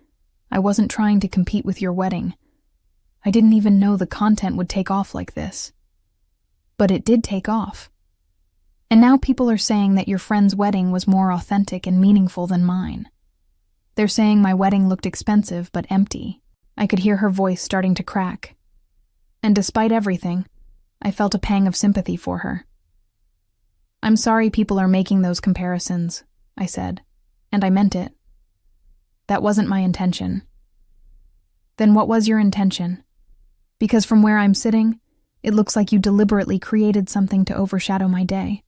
I wasn't trying to compete with your wedding. I didn't even know the content would take off like this. But it did take off. And now people are saying that your friend's wedding was more authentic and meaningful than mine. They're saying my wedding looked expensive but empty." I could hear her voice starting to crack. And despite everything, I felt a pang of sympathy for her. "I'm sorry people are making those comparisons," I said, and I meant it. "That wasn't my intention." "Then what was your intention? Because from where I'm sitting, it looks like you deliberately created something to overshadow my day."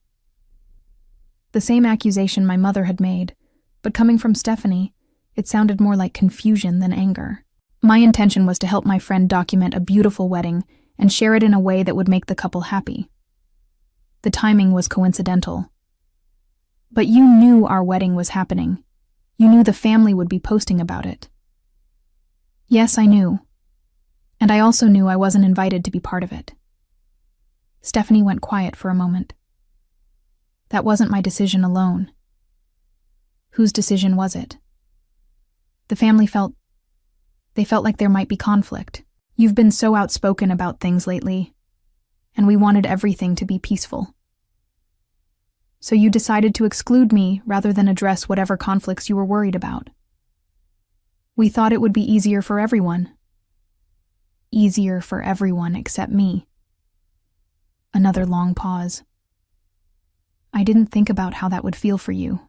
The same accusation my mother had made, but coming from Stephanie, it sounded more like confusion than anger. My intention was to help my friend document a beautiful wedding and share it in a way that would make the couple happy. The timing was coincidental. "But you knew our wedding was happening. You knew the family would be posting about it." "Yes, I knew. And I also knew I wasn't invited to be part of it." Stephanie went quiet for a moment. "That wasn't my decision alone." "Whose decision was it?" The family felt like there might be conflict. "You've been so outspoken about things lately, and we wanted everything to be peaceful. So you decided to exclude me rather than address whatever conflicts you were worried about. We thought it would be easier for everyone." "Easier for everyone except me." Another long pause. "I didn't think about how that would feel for you.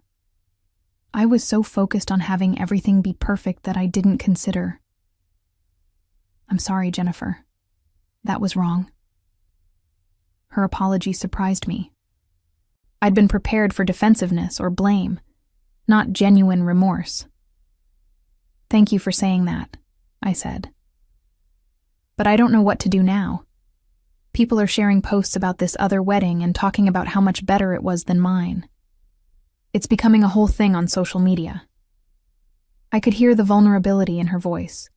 I was so focused on having everything be perfect that I didn't consider." "I'm sorry, Jennifer. That was wrong." Her apology surprised me. I'd been prepared for defensiveness or blame, not genuine remorse. "Thank you for saying that," I said. "But I don't know what to do now. People are sharing posts about this other wedding and talking about how much better it was than mine. It's becoming a whole thing on social media." I could hear the vulnerability in her voice,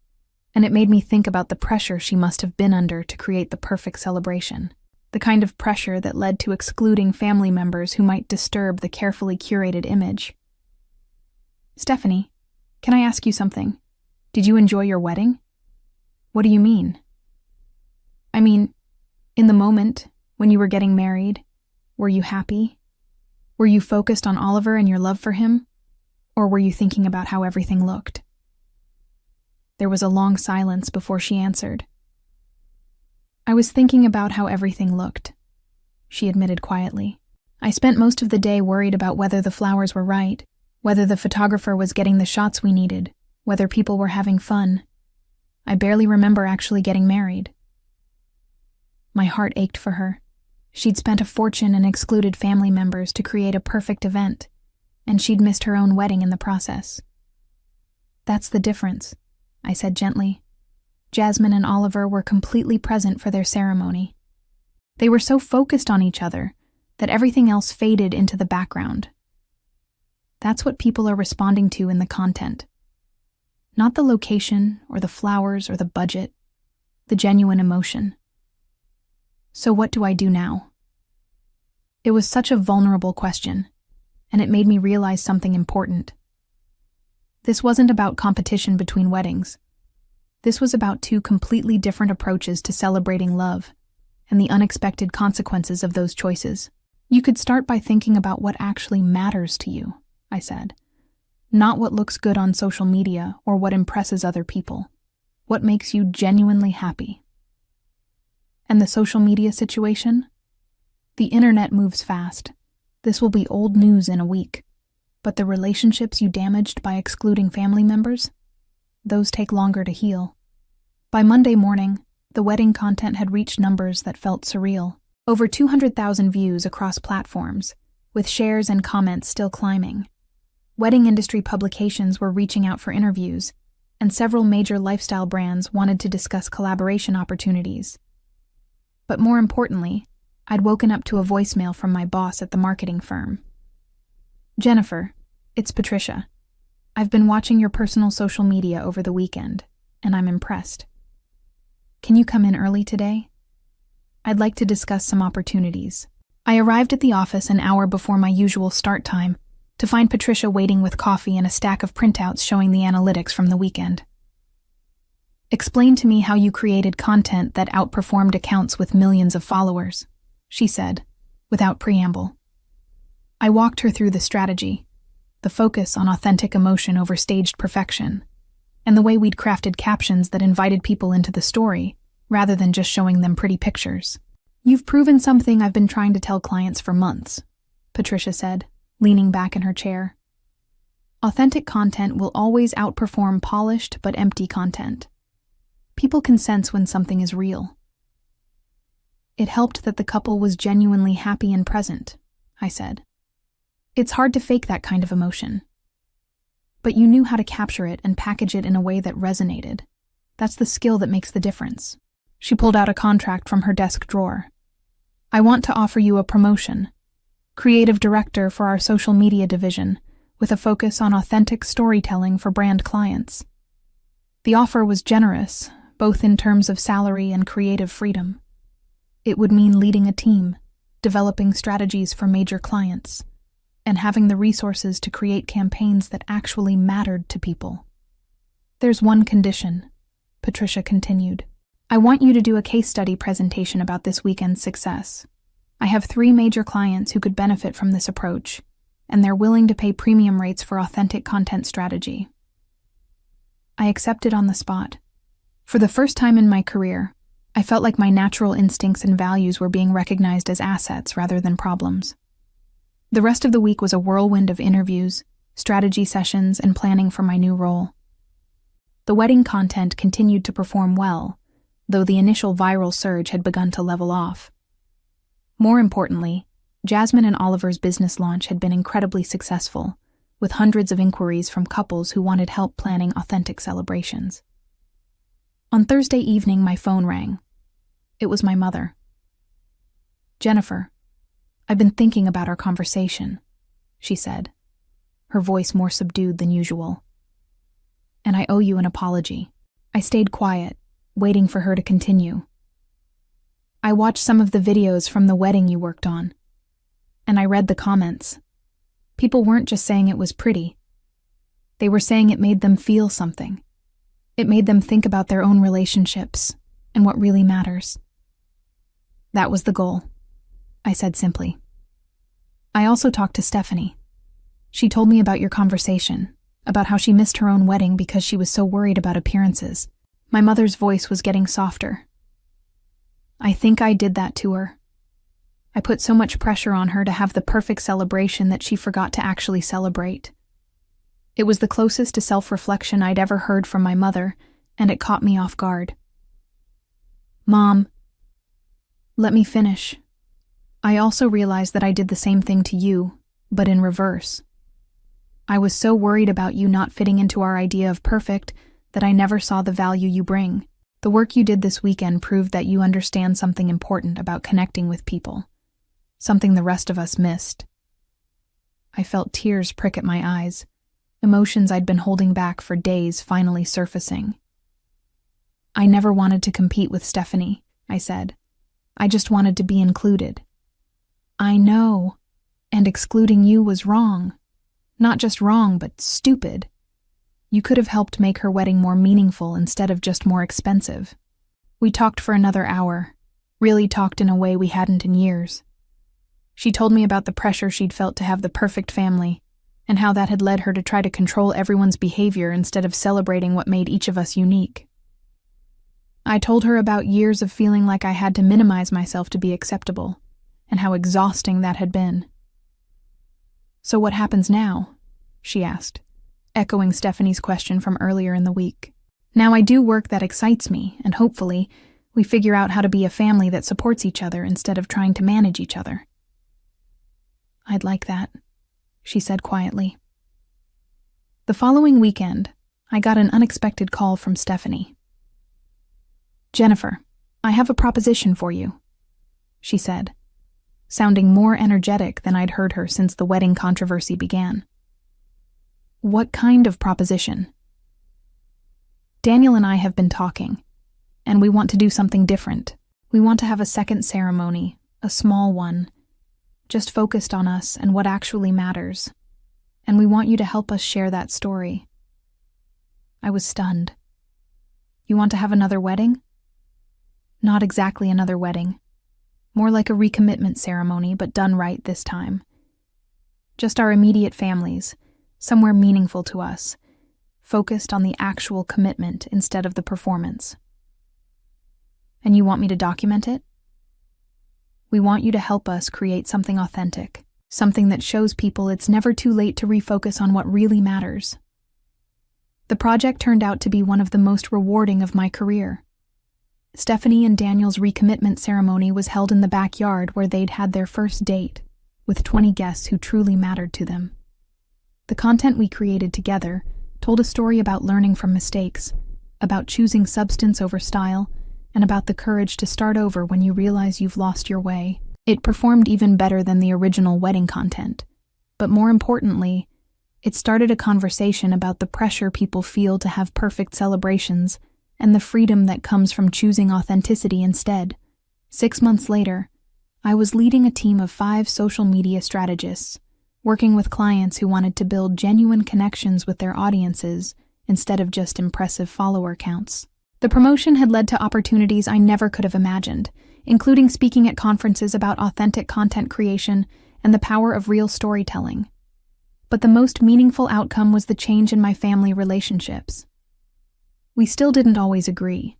and it made me think about the pressure she must have been under to create the perfect celebration, the kind of pressure that led to excluding family members who might disturb the carefully curated image. "Stephanie, can I ask you something? Did you enjoy your wedding?" "What do you mean?" "I mean, in the moment, when you were getting married, were you happy? Were you focused on Oliver and your love for him? Or were you thinking about how everything looked?" There was a long silence before she answered. "I was thinking about how everything looked," she admitted quietly. "I spent most of the day worried about whether the flowers were right, whether the photographer was getting the shots we needed, whether people were having fun. I barely remember actually getting married." My heart ached for her. She'd spent a fortune and excluded family members to create a perfect event, and she'd missed her own wedding in the process. "That's the difference," I said gently. Jasmine and Oliver were completely present for their ceremony. They were so focused on each other that everything else faded into the background. That's what people are responding to in the content. Not the location or the flowers or the budget, the genuine emotion. So what do I do now? It was such a vulnerable question, and it made me realize something important. This wasn't about competition between weddings. This was about two completely different approaches to celebrating love and the unexpected consequences of those choices. You could start by thinking about what actually matters to you, I said. Not what looks good on social media or what impresses other people. What makes you genuinely happy. And the social media situation? The internet moves fast. This will be old news in a week. But the relationships you damaged by excluding family members? Those take longer to heal. By Monday morning, the wedding content had reached numbers that felt surreal. Over 200,000 views across platforms, with shares and comments still climbing. Wedding industry publications were reaching out for interviews, and several major lifestyle brands wanted to discuss collaboration opportunities. But more importantly, I'd woken up to a voicemail from my boss at the marketing firm. "Jennifer, it's Patricia. I've been watching your personal social media over the weekend, and I'm impressed. Can you come in early today? I'd like to discuss some opportunities." I arrived at the office an hour before my usual start time to find Patricia waiting with coffee and a stack of printouts showing the analytics from the weekend. "Explain to me how you created content that outperformed accounts with millions of followers," she said, without preamble. I walked her through the strategy, the focus on authentic emotion over staged perfection, and the way we'd crafted captions that invited people into the story, rather than just showing them pretty pictures. "You've proven something I've been trying to tell clients for months," Patricia said, leaning back in her chair. "Authentic content will always outperform polished but empty content. People can sense when something is real." "It helped that the couple was genuinely happy and present," I said. "It's hard to fake that kind of emotion. But you knew how to capture it and package it in a way that resonated. That's the skill that makes the difference." She pulled out a contract from her desk drawer. "I want to offer you a promotion. Creative director for our social media division, with a focus on authentic storytelling for brand clients." The offer was generous, both in terms of salary and creative freedom. It would mean leading a team, developing strategies for major clients, and having the resources to create campaigns that actually mattered to people. "There's one condition," Patricia continued. "I want you to do a case study presentation about this weekend's success. I have 3 major clients who could benefit from this approach, and they're willing to pay premium rates for authentic content strategy." I accepted on the spot. For the first time in my career, I felt like my natural instincts and values were being recognized as assets rather than problems. The rest of the week was a whirlwind of interviews, strategy sessions, and planning for my new role. The wedding content continued to perform well, though the initial viral surge had begun to level off. More importantly, Jasmine and Oliver's business launch had been incredibly successful, with hundreds of inquiries from couples who wanted help planning authentic celebrations. On Thursday evening, my phone rang. It was my mother. "Jennifer, I've been thinking about our conversation," she said, her voice more subdued than usual. "And I owe you an apology." I stayed quiet, waiting for her to continue. "I watched some of the videos from the wedding you worked on, and I read the comments. People weren't just saying it was pretty. They were saying it made them feel something. It made them think about their own relationships and what really matters." "That was the goal," I said simply. "I also talked to Stephanie. She told me about your conversation, about how she missed her own wedding because she was so worried about appearances." My mother's voice was getting softer. "I think I did that to her. I put so much pressure on her to have the perfect celebration that she forgot to actually celebrate. It was the closest to self-reflection I'd ever heard from my mother, and it caught me off guard." "Mom, let me finish. I also realized that I did the same thing to you, but in reverse. I was so worried about you not fitting into our idea of perfect that I never saw the value you bring, The work you did this weekend proved that you understand something important about connecting with people, something the rest of us missed. I felt tears prick at my eyes, emotions I'd been holding back for days finally surfacing. I never wanted to compete with Stephanie, I said. I just wanted to be included. I know, and excluding you was wrong. Not just wrong, but stupid. You could have helped make her wedding more meaningful instead of just more expensive. We talked for another hour, really talked in a way we hadn't in years. She told me about the pressure she'd felt to have the perfect family, and how that had led her to try to control everyone's behavior instead of celebrating what made each of us unique. I told her about years of feeling like I had to minimize myself to be acceptable, and how exhausting that had been. "So what happens now?" she asked, echoing Stephanie's question from earlier in the week. "Now I do work that excites me, and hopefully, we figure out how to be a family that supports each other instead of trying to manage each other." "I'd like that," she said quietly. The following weekend, I got an unexpected call from Stephanie. "Jennifer, I have a proposition for you," she said, sounding more energetic than I'd heard her since the wedding controversy began. "What kind of proposition?" "Daniel and I have been talking, and we want to do something different. We want to have a second ceremony, a small one, just focused on us and what actually matters, and we want you to help us share that story." I was stunned. "You want to have another wedding?" "Not exactly another wedding. More like a recommitment ceremony, but done right this time. Just our immediate families, somewhere meaningful to us, focused on the actual commitment instead of the performance." "And you want me to document it?" "We want you to help us create something authentic, something that shows people it's never too late to refocus on what really matters." The project turned out to be one of the most rewarding of my career. Stephanie and Daniel's recommitment ceremony was held in the backyard where they'd had their first date, with 20 guests who truly mattered to them. The content we created together told a story about learning from mistakes, about choosing substance over style, and about the courage to start over when you realize you've lost your way. It performed even better than the original wedding content, but more importantly, it started a conversation about the pressure people feel to have perfect celebrations and the freedom that comes from choosing authenticity instead. 6 months later, I was leading a team of 5 social media strategists, working with clients who wanted to build genuine connections with their audiences instead of just impressive follower counts. The promotion had led to opportunities I never could have imagined, including speaking at conferences about authentic content creation and the power of real storytelling. But the most meaningful outcome was the change in my family relationships. We still didn't always agree,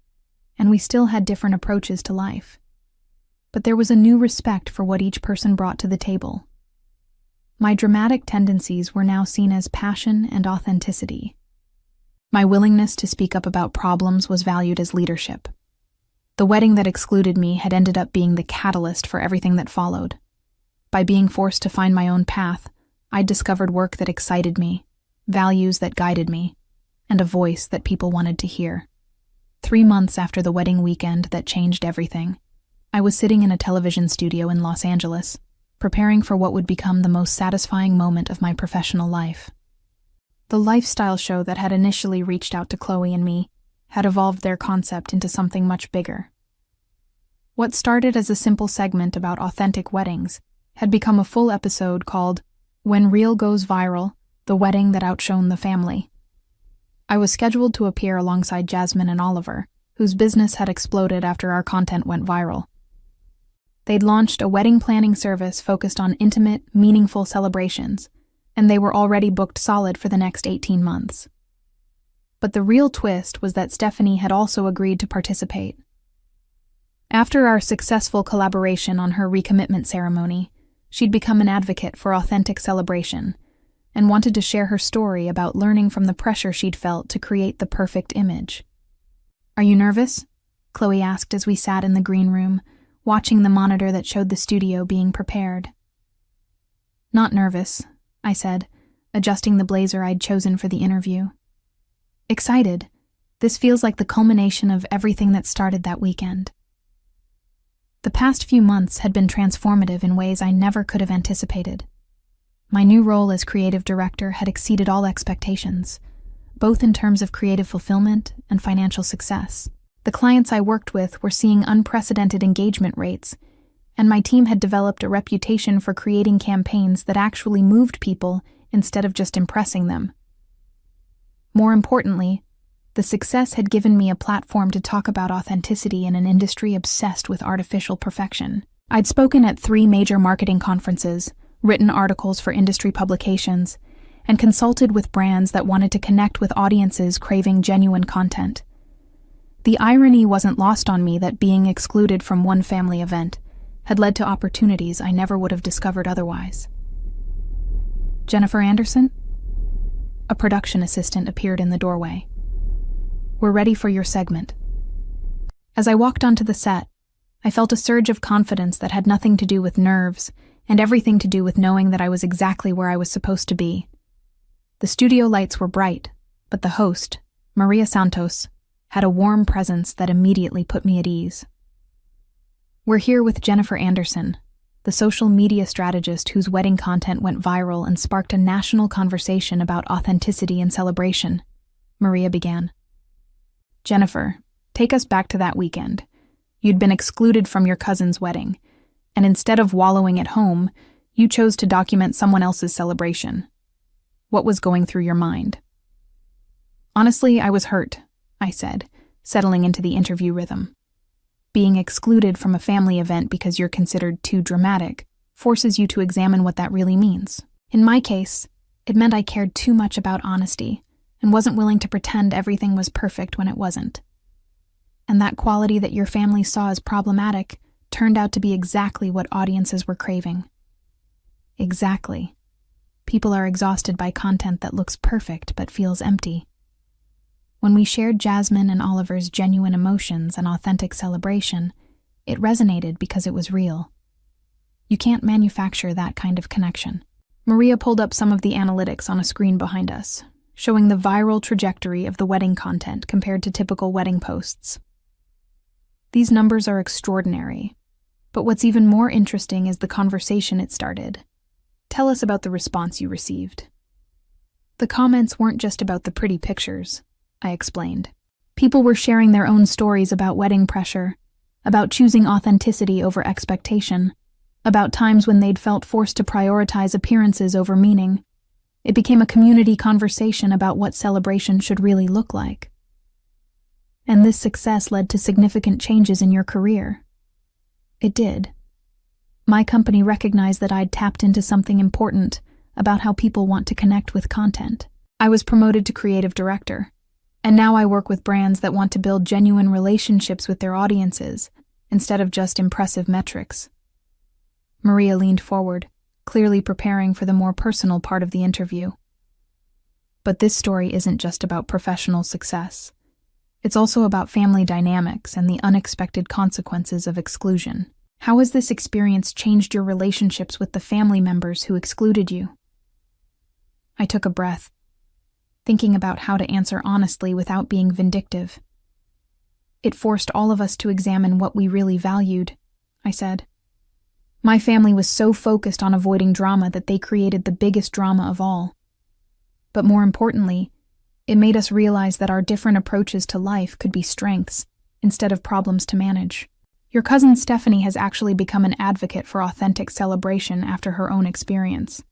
and we still had different approaches to life. But there was a new respect for what each person brought to the table. My dramatic tendencies were now seen as passion and authenticity. My willingness to speak up about problems was valued as leadership. The wedding that excluded me had ended up being the catalyst for everything that followed. By being forced to find my own path, I'd discovered work that excited me, values that guided me, and a voice that people wanted to hear. 3 months after the wedding weekend that changed everything, I was sitting in a television studio in Los Angeles, preparing for what would become the most satisfying moment of my professional life. The lifestyle show that had initially reached out to Chloe and me had evolved their concept into something much bigger. What started as a simple segment about authentic weddings had become a full episode called "When Real Goes Viral, The Wedding That Outshone the Family." I was scheduled to appear alongside Jasmine and Oliver, whose business had exploded after our content went viral. They'd launched a wedding planning service focused on intimate, meaningful celebrations, and they were already booked solid for the next 18 months. But the real twist was that Stephanie had also agreed to participate. After our successful collaboration on her recommitment ceremony, she'd become an advocate for authentic celebration, and wanted to share her story about learning from the pressure she'd felt to create the perfect image. "Are you nervous?" Chloe asked as we sat in the green room, watching the monitor that showed the studio being prepared. "Not nervous," I said, adjusting the blazer I'd chosen for the interview. "Excited. This feels like the culmination of everything that started that weekend. The past few months had been transformative in ways I never could have anticipated. My new role as creative director had exceeded all expectations, both in terms of creative fulfillment and financial success. The clients I worked with were seeing unprecedented engagement rates, and my team had developed a reputation for creating campaigns that actually moved people instead of just impressing them. More importantly, the success had given me a platform to talk about authenticity in an industry obsessed with artificial perfection. I'd spoken at 3 major marketing conferences, written articles for industry publications, and consulted with brands that wanted to connect with audiences craving genuine content. The irony wasn't lost on me that being excluded from one family event had led to opportunities I never would have discovered otherwise. Jennifer Anderson? A production assistant appeared in the doorway. We're ready for your segment. As I walked onto the set, I felt a surge of confidence that had nothing to do with nerves and everything to do with knowing that I was exactly where I was supposed to be. The studio lights were bright, but the host, Maria Santos, had a warm presence that immediately put me at ease. We're here with Jennifer Anderson, the social media strategist whose wedding content went viral and sparked a national conversation about authenticity and celebration, Maria began. Jennifer, take us back to that weekend. You'd been excluded from your cousin's wedding, and instead of wallowing at home, you chose to document someone else's celebration. What was going through your mind? Honestly, I was hurt, I said, settling into the interview rhythm. Being excluded from a family event because you're considered too dramatic forces you to examine what that really means. In my case, it meant I cared too much about honesty and wasn't willing to pretend everything was perfect when it wasn't. And that quality that your family saw as problematic turned out to be exactly what audiences were craving. Exactly. People are exhausted by content that looks perfect but feels empty. When we shared Jasmine and Oliver's genuine emotions and authentic celebration, it resonated because it was real. You can't manufacture that kind of connection. Maria pulled up some of the analytics on a screen behind us, showing the viral trajectory of the wedding content compared to typical wedding posts. These numbers are extraordinary, but what's even more interesting is the conversation it started. Tell us about the response you received. The comments weren't just about the pretty pictures, I explained. People were sharing their own stories about wedding pressure, about choosing authenticity over expectation, about times when they'd felt forced to prioritize appearances over meaning. It became a community conversation about what celebration should really look like. And this success led to significant changes in your career. It did. My company recognized that I'd tapped into something important about how people want to connect with content. I was promoted to creative director, and now I work with brands that want to build genuine relationships with their audiences instead of just impressive metrics. Maria leaned forward, clearly preparing for the more personal part of the interview. But this story isn't just about professional success. It's also about family dynamics and the unexpected consequences of exclusion. How has this experience changed your relationships with the family members who excluded you? I took a breath, thinking about how to answer honestly without being vindictive. It forced all of us to examine what we really valued, I said. My family was so focused on avoiding drama that they created the biggest drama of all. But more importantly, it made us realize that our different approaches to life could be strengths instead of problems to manage. Your cousin Stephanie has actually become an advocate for authentic celebration after her own experience.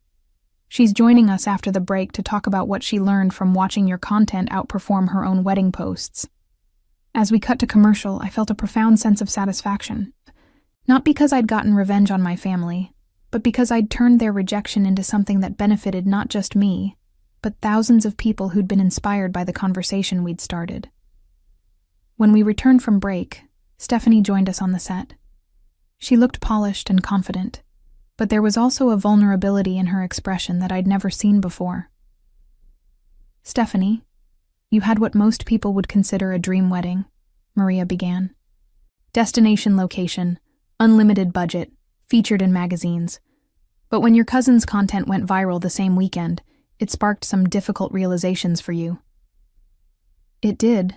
She's joining us after the break to talk about what she learned from watching your content outperform her own wedding posts. As we cut to commercial, I felt a profound sense of satisfaction. Not because I'd gotten revenge on my family, but because I'd turned their rejection into something that benefited not just me, but thousands of people who'd been inspired by the conversation we'd started. When we returned from break, Stephanie joined us on the set. She looked polished and confident, but there was also a vulnerability in her expression that I'd never seen before. Stephanie, you had what most people would consider a dream wedding, Maria began. Destination location, unlimited budget, featured in magazines. But when your cousin's content went viral the same weekend, it sparked some difficult realizations for you. It did,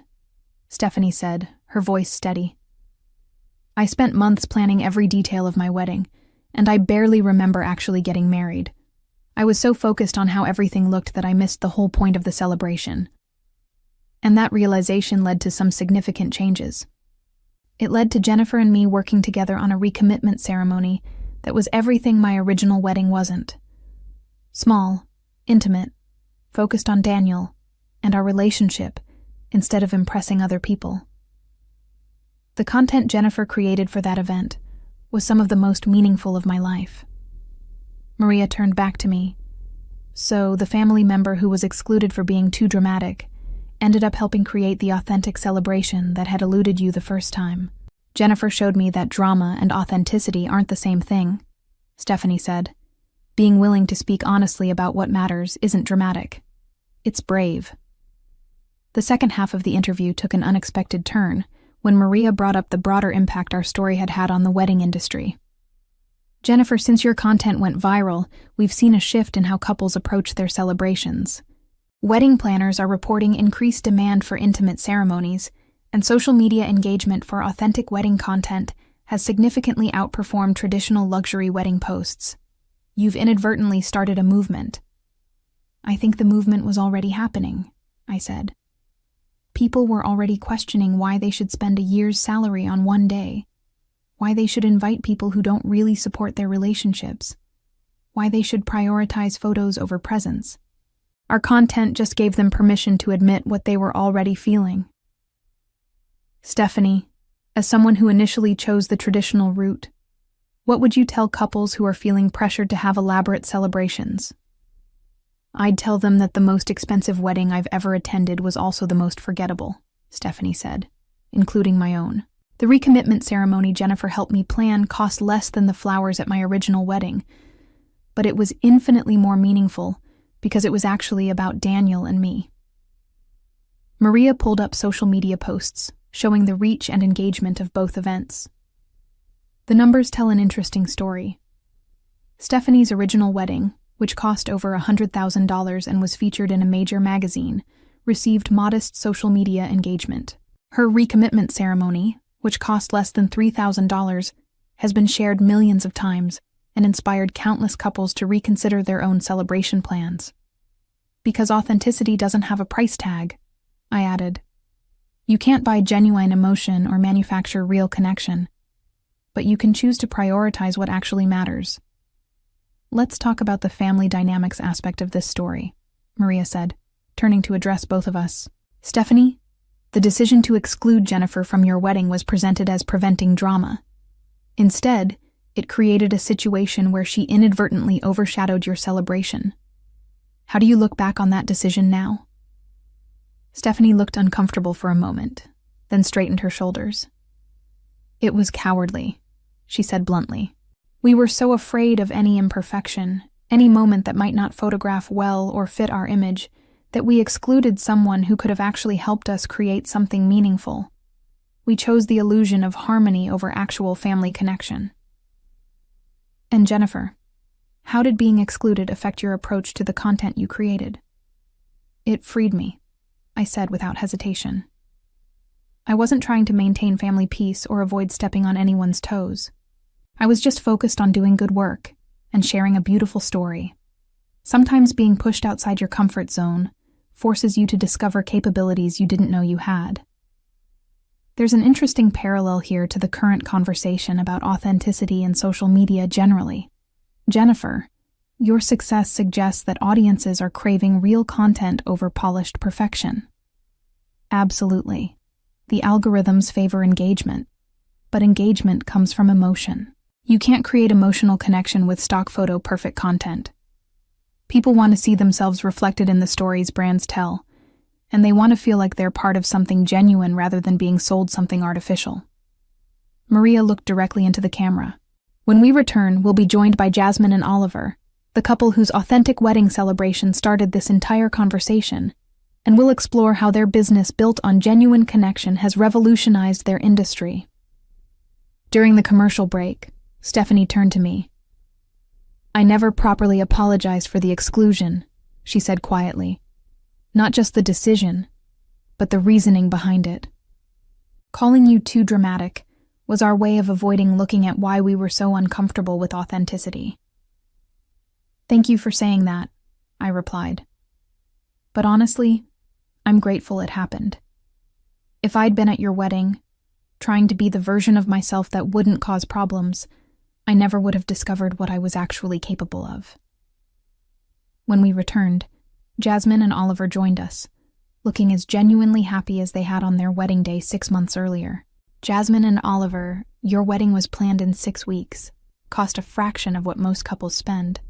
Stephanie said, her voice steady. I spent months planning every detail of my wedding, and I barely remember actually getting married. I was so focused on how everything looked that I missed the whole point of the celebration. And that realization led to some significant changes. It led to Jennifer and me working together on a recommitment ceremony that was everything my original wedding wasn't. Small, intimate, focused on Daniel and our relationship instead of impressing other people. The content Jennifer created for that event was some of the most meaningful of my life. Maria turned back to me. So, the family member who was excluded for being too dramatic ended up helping create the authentic celebration that had eluded you the first time. Jennifer showed me that drama and authenticity aren't the same thing, Stephanie said. Being willing to speak honestly about what matters isn't dramatic. It's brave. The second half of the interview took an unexpected turn when Maria brought up the broader impact our story had had on the wedding industry. Jennifer, since your content went viral, we've seen a shift in how couples approach their celebrations. Wedding planners are reporting increased demand for intimate ceremonies, and social media engagement for authentic wedding content has significantly outperformed traditional luxury wedding posts. You've inadvertently started a movement. I think the movement was already happening, I said. People were already questioning why they should spend a year's salary on one day, why they should invite people who don't really support their relationships, why they should prioritize photos over presents. Our content just gave them permission to admit what they were already feeling. Stephanie, as someone who initially chose the traditional route, what would you tell couples who are feeling pressured to have elaborate celebrations? I'd tell them that the most expensive wedding I've ever attended was also the most forgettable, Stephanie said, including my own. The recommitment ceremony Jennifer helped me plan cost less than the flowers at my original wedding, but it was infinitely more meaningful because it was actually about Daniel and me. Maria pulled up social media posts showing the reach and engagement of both events. The numbers tell an interesting story. Stephanie's original wedding, which cost over $100,000 and was featured in a major magazine, received modest social media engagement. Her recommitment ceremony, which cost less than $3,000, has been shared millions of times and inspired countless couples to reconsider their own celebration plans. Because authenticity doesn't have a price tag, I added. You can't buy genuine emotion or manufacture real connection, but you can choose to prioritize what actually matters. Let's talk about the family dynamics aspect of this story, Maria said, turning to address both of us. Stephanie, the decision to exclude Jennifer from your wedding was presented as preventing drama. Instead, it created a situation where she inadvertently overshadowed your celebration. How do you look back on that decision now? Stephanie looked uncomfortable for a moment, then straightened her shoulders. It was cowardly, she said bluntly. We were so afraid of any imperfection, any moment that might not photograph well or fit our image, that we excluded someone who could have actually helped us create something meaningful. We chose the illusion of harmony over actual family connection. And Jennifer, how did being excluded affect your approach to the content you created? It freed me, I said without hesitation. I wasn't trying to maintain family peace or avoid stepping on anyone's toes. I was just focused on doing good work and sharing a beautiful story. Sometimes being pushed outside your comfort zone forces you to discover capabilities you didn't know you had. There's an interesting parallel here to the current conversation about authenticity in social media generally. Jennifer, your success suggests that audiences are craving real content over polished perfection. Absolutely. The algorithms favor engagement, but engagement comes from emotion. You can't create emotional connection with stock photo perfect content. People want to see themselves reflected in the stories brands tell, and they want to feel like they're part of something genuine rather than being sold something artificial. Maria looked directly into the camera. When we return, we'll be joined by Jasmine and Oliver, the couple whose authentic wedding celebration started this entire conversation, and we'll explore how their business built on genuine connection has revolutionized their industry. During the commercial break, Stephanie turned to me. I never properly apologized for the exclusion, she said quietly. Not just the decision, but the reasoning behind it. Calling you too dramatic was our way of avoiding looking at why we were so uncomfortable with authenticity. Thank you for saying that, I replied. But honestly, I'm grateful it happened. If I'd been at your wedding, trying to be the version of myself that wouldn't cause problems, I never would have discovered what I was actually capable of. When we returned, Jasmine and Oliver joined us, looking as genuinely happy as they had on their wedding day 6 months earlier. Jasmine and Oliver, your wedding was planned in 6 weeks, cost a fraction of what most couples spend,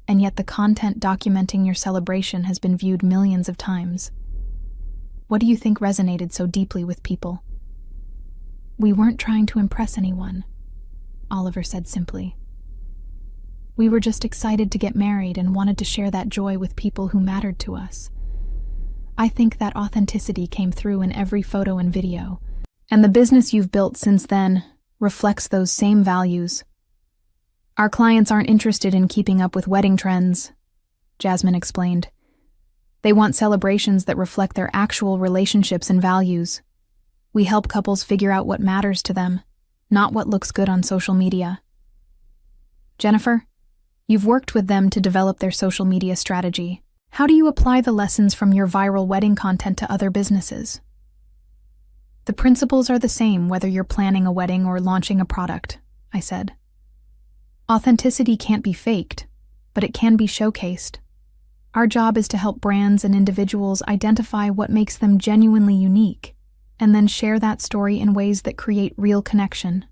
and yet the content documenting your celebration has been viewed millions of times. What do you think resonated so deeply with people? We weren't trying to impress anyone, Oliver said simply. We were just excited to get married and wanted to share that joy with people who mattered to us. I think that authenticity came through in every photo and video, and the business you've built since then reflects those same values. Our clients aren't interested in keeping up with wedding trends, Jasmine explained. They want celebrations that reflect their actual relationships and values. We help couples figure out what matters to them, not what looks good on social media. Jennifer, you've worked with them to develop their social media strategy. How do you apply the lessons from your viral wedding content to other businesses? The principles are the same whether you're planning a wedding or launching a product, I said. Authenticity can't be faked, but it can be showcased. Our job is to help brands and individuals identify what makes them genuinely unique, and then share that story in ways that create real connection.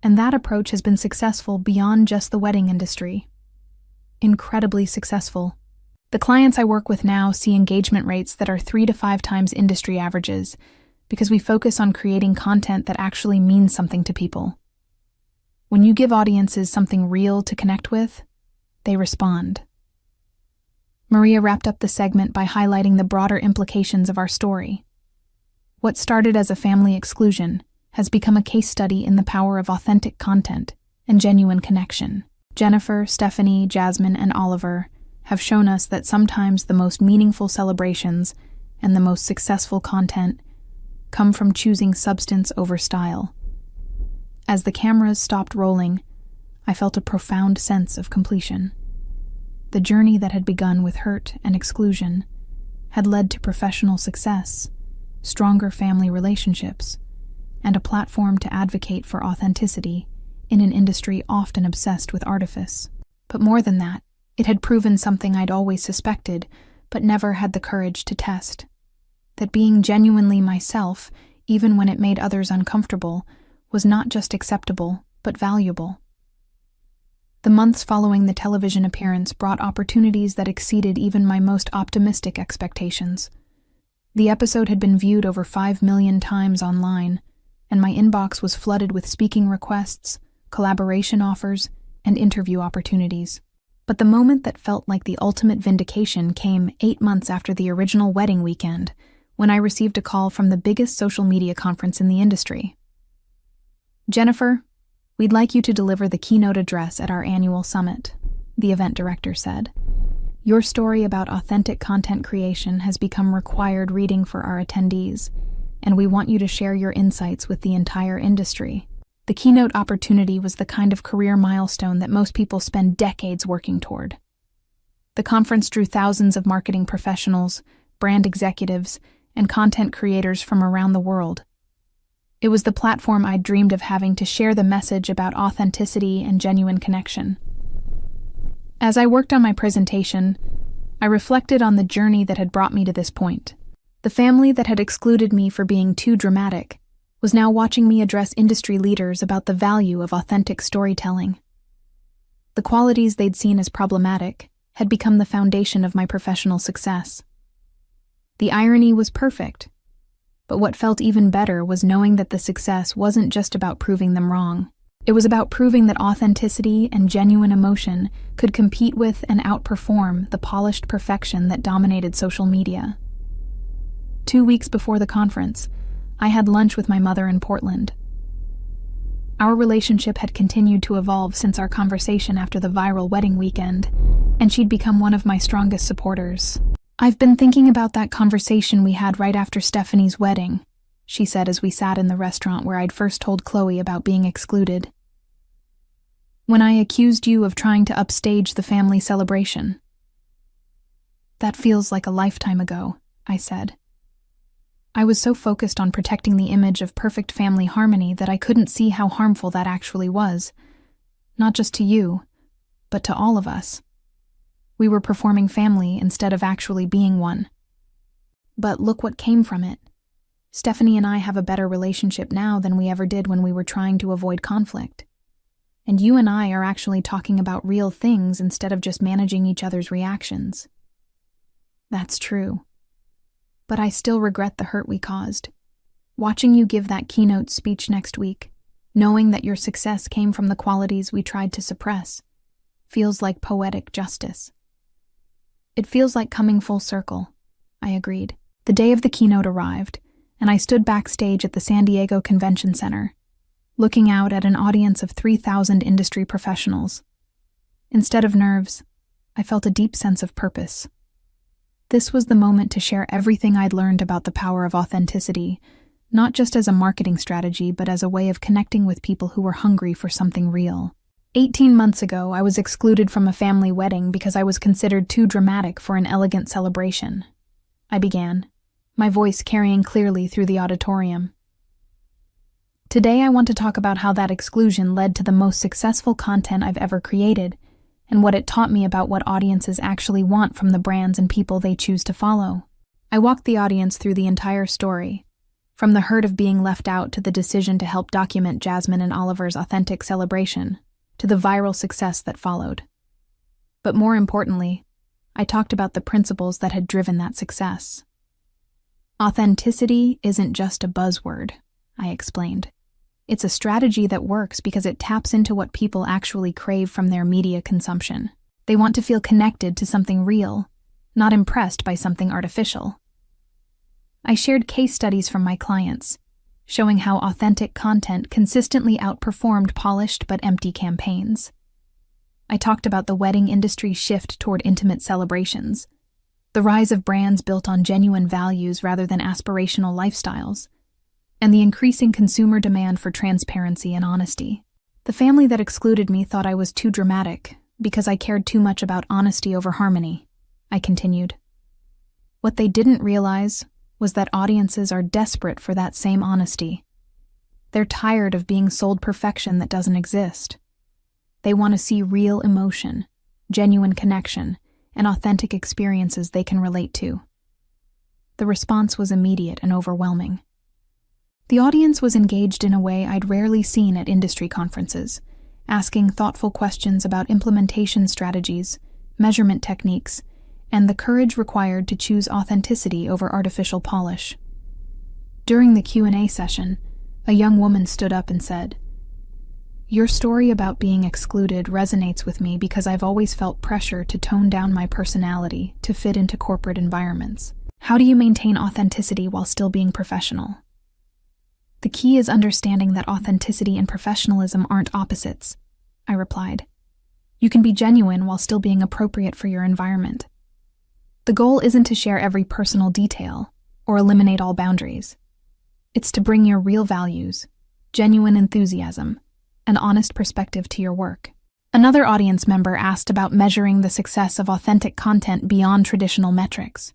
And that approach has been successful beyond just the wedding industry. Incredibly successful. The clients I work with now see engagement rates that are 3 to 5 times industry averages because we focus on creating content that actually means something to people. When you give audiences something real to connect with, they respond. Maria wrapped up the segment by highlighting the broader implications of our story. What started as a family exclusion has become a case study in the power of authentic content and genuine connection. Jennifer, Stephanie, Jasmine, and Oliver have shown us that sometimes the most meaningful celebrations and the most successful content come from choosing substance over style. As the cameras stopped rolling, I felt a profound sense of completion. The journey that had begun with hurt and exclusion had led to professional success, stronger family relationships, and a platform to advocate for authenticity in an industry often obsessed with artifice. But more than that, it had proven something I'd always suspected, but never had the courage to test. That being genuinely myself, even when it made others uncomfortable, was not just acceptable, but valuable. The months following the television appearance brought opportunities that exceeded even my most optimistic expectations. The episode had been viewed over 5 million times online, and my inbox was flooded with speaking requests, collaboration offers, and interview opportunities. But the moment that felt like the ultimate vindication came 8 months after the original wedding weekend, when I received a call from the biggest social media conference in the industry. Jennifer, we'd like you to deliver the keynote address at our annual summit, the event director said. Your story about authentic content creation has become required reading for our attendees, and we want you to share your insights with the entire industry. The keynote opportunity was the kind of career milestone that most people spend decades working toward. The conference drew thousands of marketing professionals, brand executives, and content creators from around the world. It was the platform I'd dreamed of having to share the message about authenticity and genuine connection. As I worked on my presentation, I reflected on the journey that had brought me to this point. The family that had excluded me for being too dramatic was now watching me address industry leaders about the value of authentic storytelling. The qualities they'd seen as problematic had become the foundation of my professional success. The irony was perfect, but what felt even better was knowing that the success wasn't just about proving them wrong. It was about proving that authenticity and genuine emotion could compete with and outperform the polished perfection that dominated social media. 2 weeks before the conference, I had lunch with my mother in Portland. Our relationship had continued to evolve since our conversation after the viral wedding weekend, and she'd become one of my strongest supporters. I've been thinking about that conversation we had right after Stephanie's wedding, she said as we sat in the restaurant where I'd first told Chloe about being excluded. When I accused you of trying to upstage the family celebration. That feels like a lifetime ago, I said. I was so focused on protecting the image of perfect family harmony that I couldn't see how harmful that actually was. Not just to you, but to all of us. We were performing family instead of actually being one. But look what came from it. Stephanie and I have a better relationship now than we ever did when we were trying to avoid conflict. And you and I are actually talking about real things instead of just managing each other's reactions. That's true. But I still regret the hurt we caused. Watching you give that keynote speech next week, knowing that your success came from the qualities we tried to suppress, feels like poetic justice. It feels like coming full circle, I agreed. The day of the keynote arrived, and I stood backstage at the San Diego Convention Center, looking out at an audience of 3,000 industry professionals. Instead of nerves, I felt a deep sense of purpose. This was the moment to share everything I'd learned about the power of authenticity, not just as a marketing strategy, but as a way of connecting with people who were hungry for something real. 18 months ago, I was excluded from a family wedding because I was considered too dramatic for an elegant celebration. I began, my voice carrying clearly through the auditorium. Today, I want to talk about how that exclusion led to the most successful content I've ever created, and what it taught me about what audiences actually want from the brands and people they choose to follow. I walked the audience through the entire story, from the hurt of being left out to the decision to help document Jasmine and Oliver's authentic celebration, to the viral success that followed. But more importantly, I talked about the principles that had driven that success. Authenticity isn't just a buzzword, I explained. It's a strategy that works because it taps into what people actually crave from their media consumption. They want to feel connected to something real, not impressed by something artificial. I shared case studies from my clients, showing how authentic content consistently outperformed polished but empty campaigns. I talked about the wedding industry's shift toward intimate celebrations, the rise of brands built on genuine values rather than aspirational lifestyles, and the increasing consumer demand for transparency and honesty. The family that excluded me thought I was too dramatic because I cared too much about honesty over harmony, I continued. What they didn't realize was that audiences are desperate for that same honesty. They're tired of being sold perfection that doesn't exist. They want to see real emotion, genuine connection, and authentic experiences they can relate to. The response was immediate and overwhelming. The audience was engaged in a way I'd rarely seen at industry conferences, asking thoughtful questions about implementation strategies, measurement techniques, and the courage required to choose authenticity over artificial polish. During the Q&A session, a young woman stood up and said, "Your story about being excluded resonates with me because I've always felt pressure to tone down my personality to fit into corporate environments. How do you maintain authenticity while still being professional?" "The key is understanding that authenticity and professionalism aren't opposites," I replied. "You can be genuine while still being appropriate for your environment. The goal isn't to share every personal detail or eliminate all boundaries. It's to bring your real values, genuine enthusiasm, and honest perspective to your work." Another audience member asked about measuring the success of authentic content beyond traditional metrics.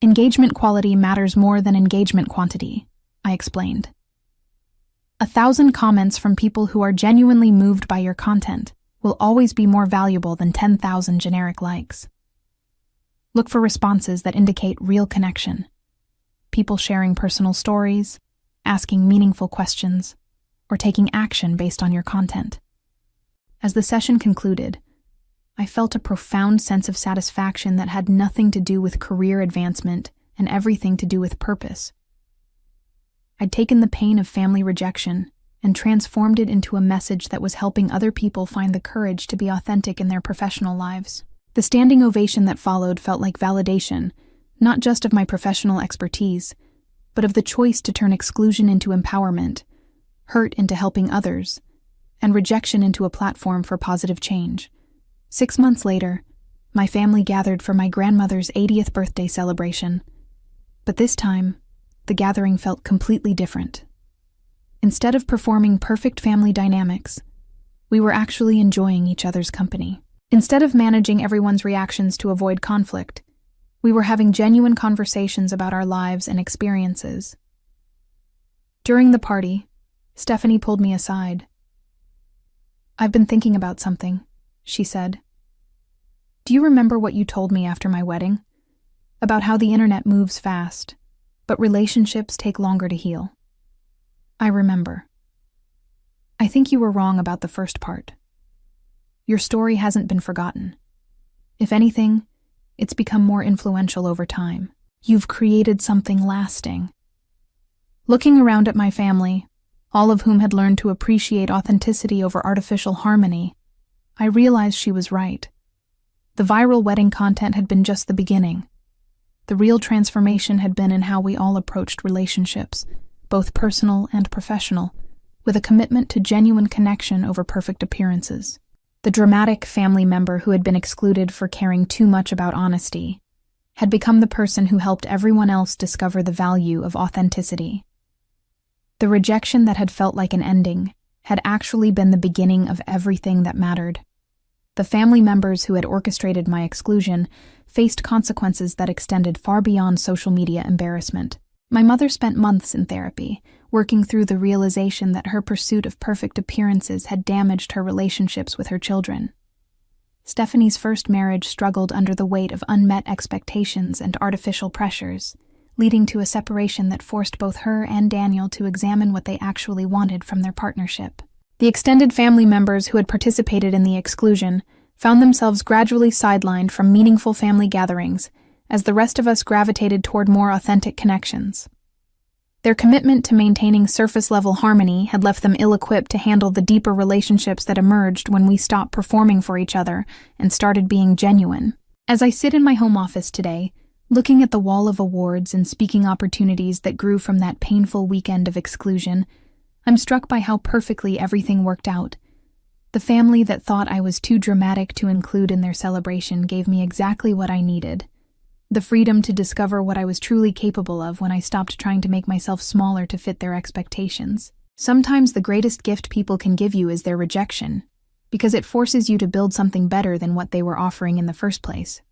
"Engagement quality matters more than engagement quantity," I explained. 1,000 comments from people who are genuinely moved by your content will always be more valuable than 10,000 generic likes. Look for responses that indicate real connection. People sharing personal stories, asking meaningful questions, or taking action based on your content. As the session concluded, I felt a profound sense of satisfaction that had nothing to do with career advancement and everything to do with purpose. I'd taken the pain of family rejection and transformed it into a message that was helping other people find the courage to be authentic in their professional lives. The standing ovation that followed felt like validation, not just of my professional expertise, but of the choice to turn exclusion into empowerment, hurt into helping others, and rejection into a platform for positive change. 6 months later, my family gathered for my grandmother's 80th birthday celebration. But this time, the gathering felt completely different. Instead of performing perfect family dynamics, we were actually enjoying each other's company. Instead of managing everyone's reactions to avoid conflict, we were having genuine conversations about our lives and experiences. During the party, Stephanie pulled me aside. "I've been thinking about something," she said. "Do you remember what you told me after my wedding? About how the internet moves fast, but relationships take longer to heal." "I remember. I think you were wrong about the first part. Your story hasn't been forgotten. If anything, it's become more influential over time. You've created something lasting." Looking around at my family, all of whom had learned to appreciate authenticity over artificial harmony, I realized she was right. The viral wedding content had been just the beginning. The real transformation had been in how we all approached relationships, both personal and professional, with a commitment to genuine connection over perfect appearances. The dramatic family member who had been excluded for caring too much about honesty had become the person who helped everyone else discover the value of authenticity. The rejection that had felt like an ending had actually been the beginning of everything that mattered. The family members who had orchestrated my exclusion faced consequences that extended far beyond social media embarrassment. My mother spent months in therapy, working through the realization that her pursuit of perfect appearances had damaged her relationships with her children. Stephanie's first marriage struggled under the weight of unmet expectations and artificial pressures, leading to a separation that forced both her and Daniel to examine what they actually wanted from their partnership. The extended family members who had participated in the exclusion found themselves gradually sidelined from meaningful family gatherings as the rest of us gravitated toward more authentic connections. Their commitment to maintaining surface-level harmony had left them ill-equipped to handle the deeper relationships that emerged when we stopped performing for each other and started being genuine. As I sit in my home office today, looking at the wall of awards and speaking opportunities that grew from that painful weekend of exclusion, I'm struck by how perfectly everything worked out. The family that thought I was too dramatic to include in their celebration gave me exactly what I needed: the freedom to discover what I was truly capable of when I stopped trying to make myself smaller to fit their expectations. Sometimes the greatest gift people can give you is their rejection, because it forces you to build something better than what they were offering in the first place.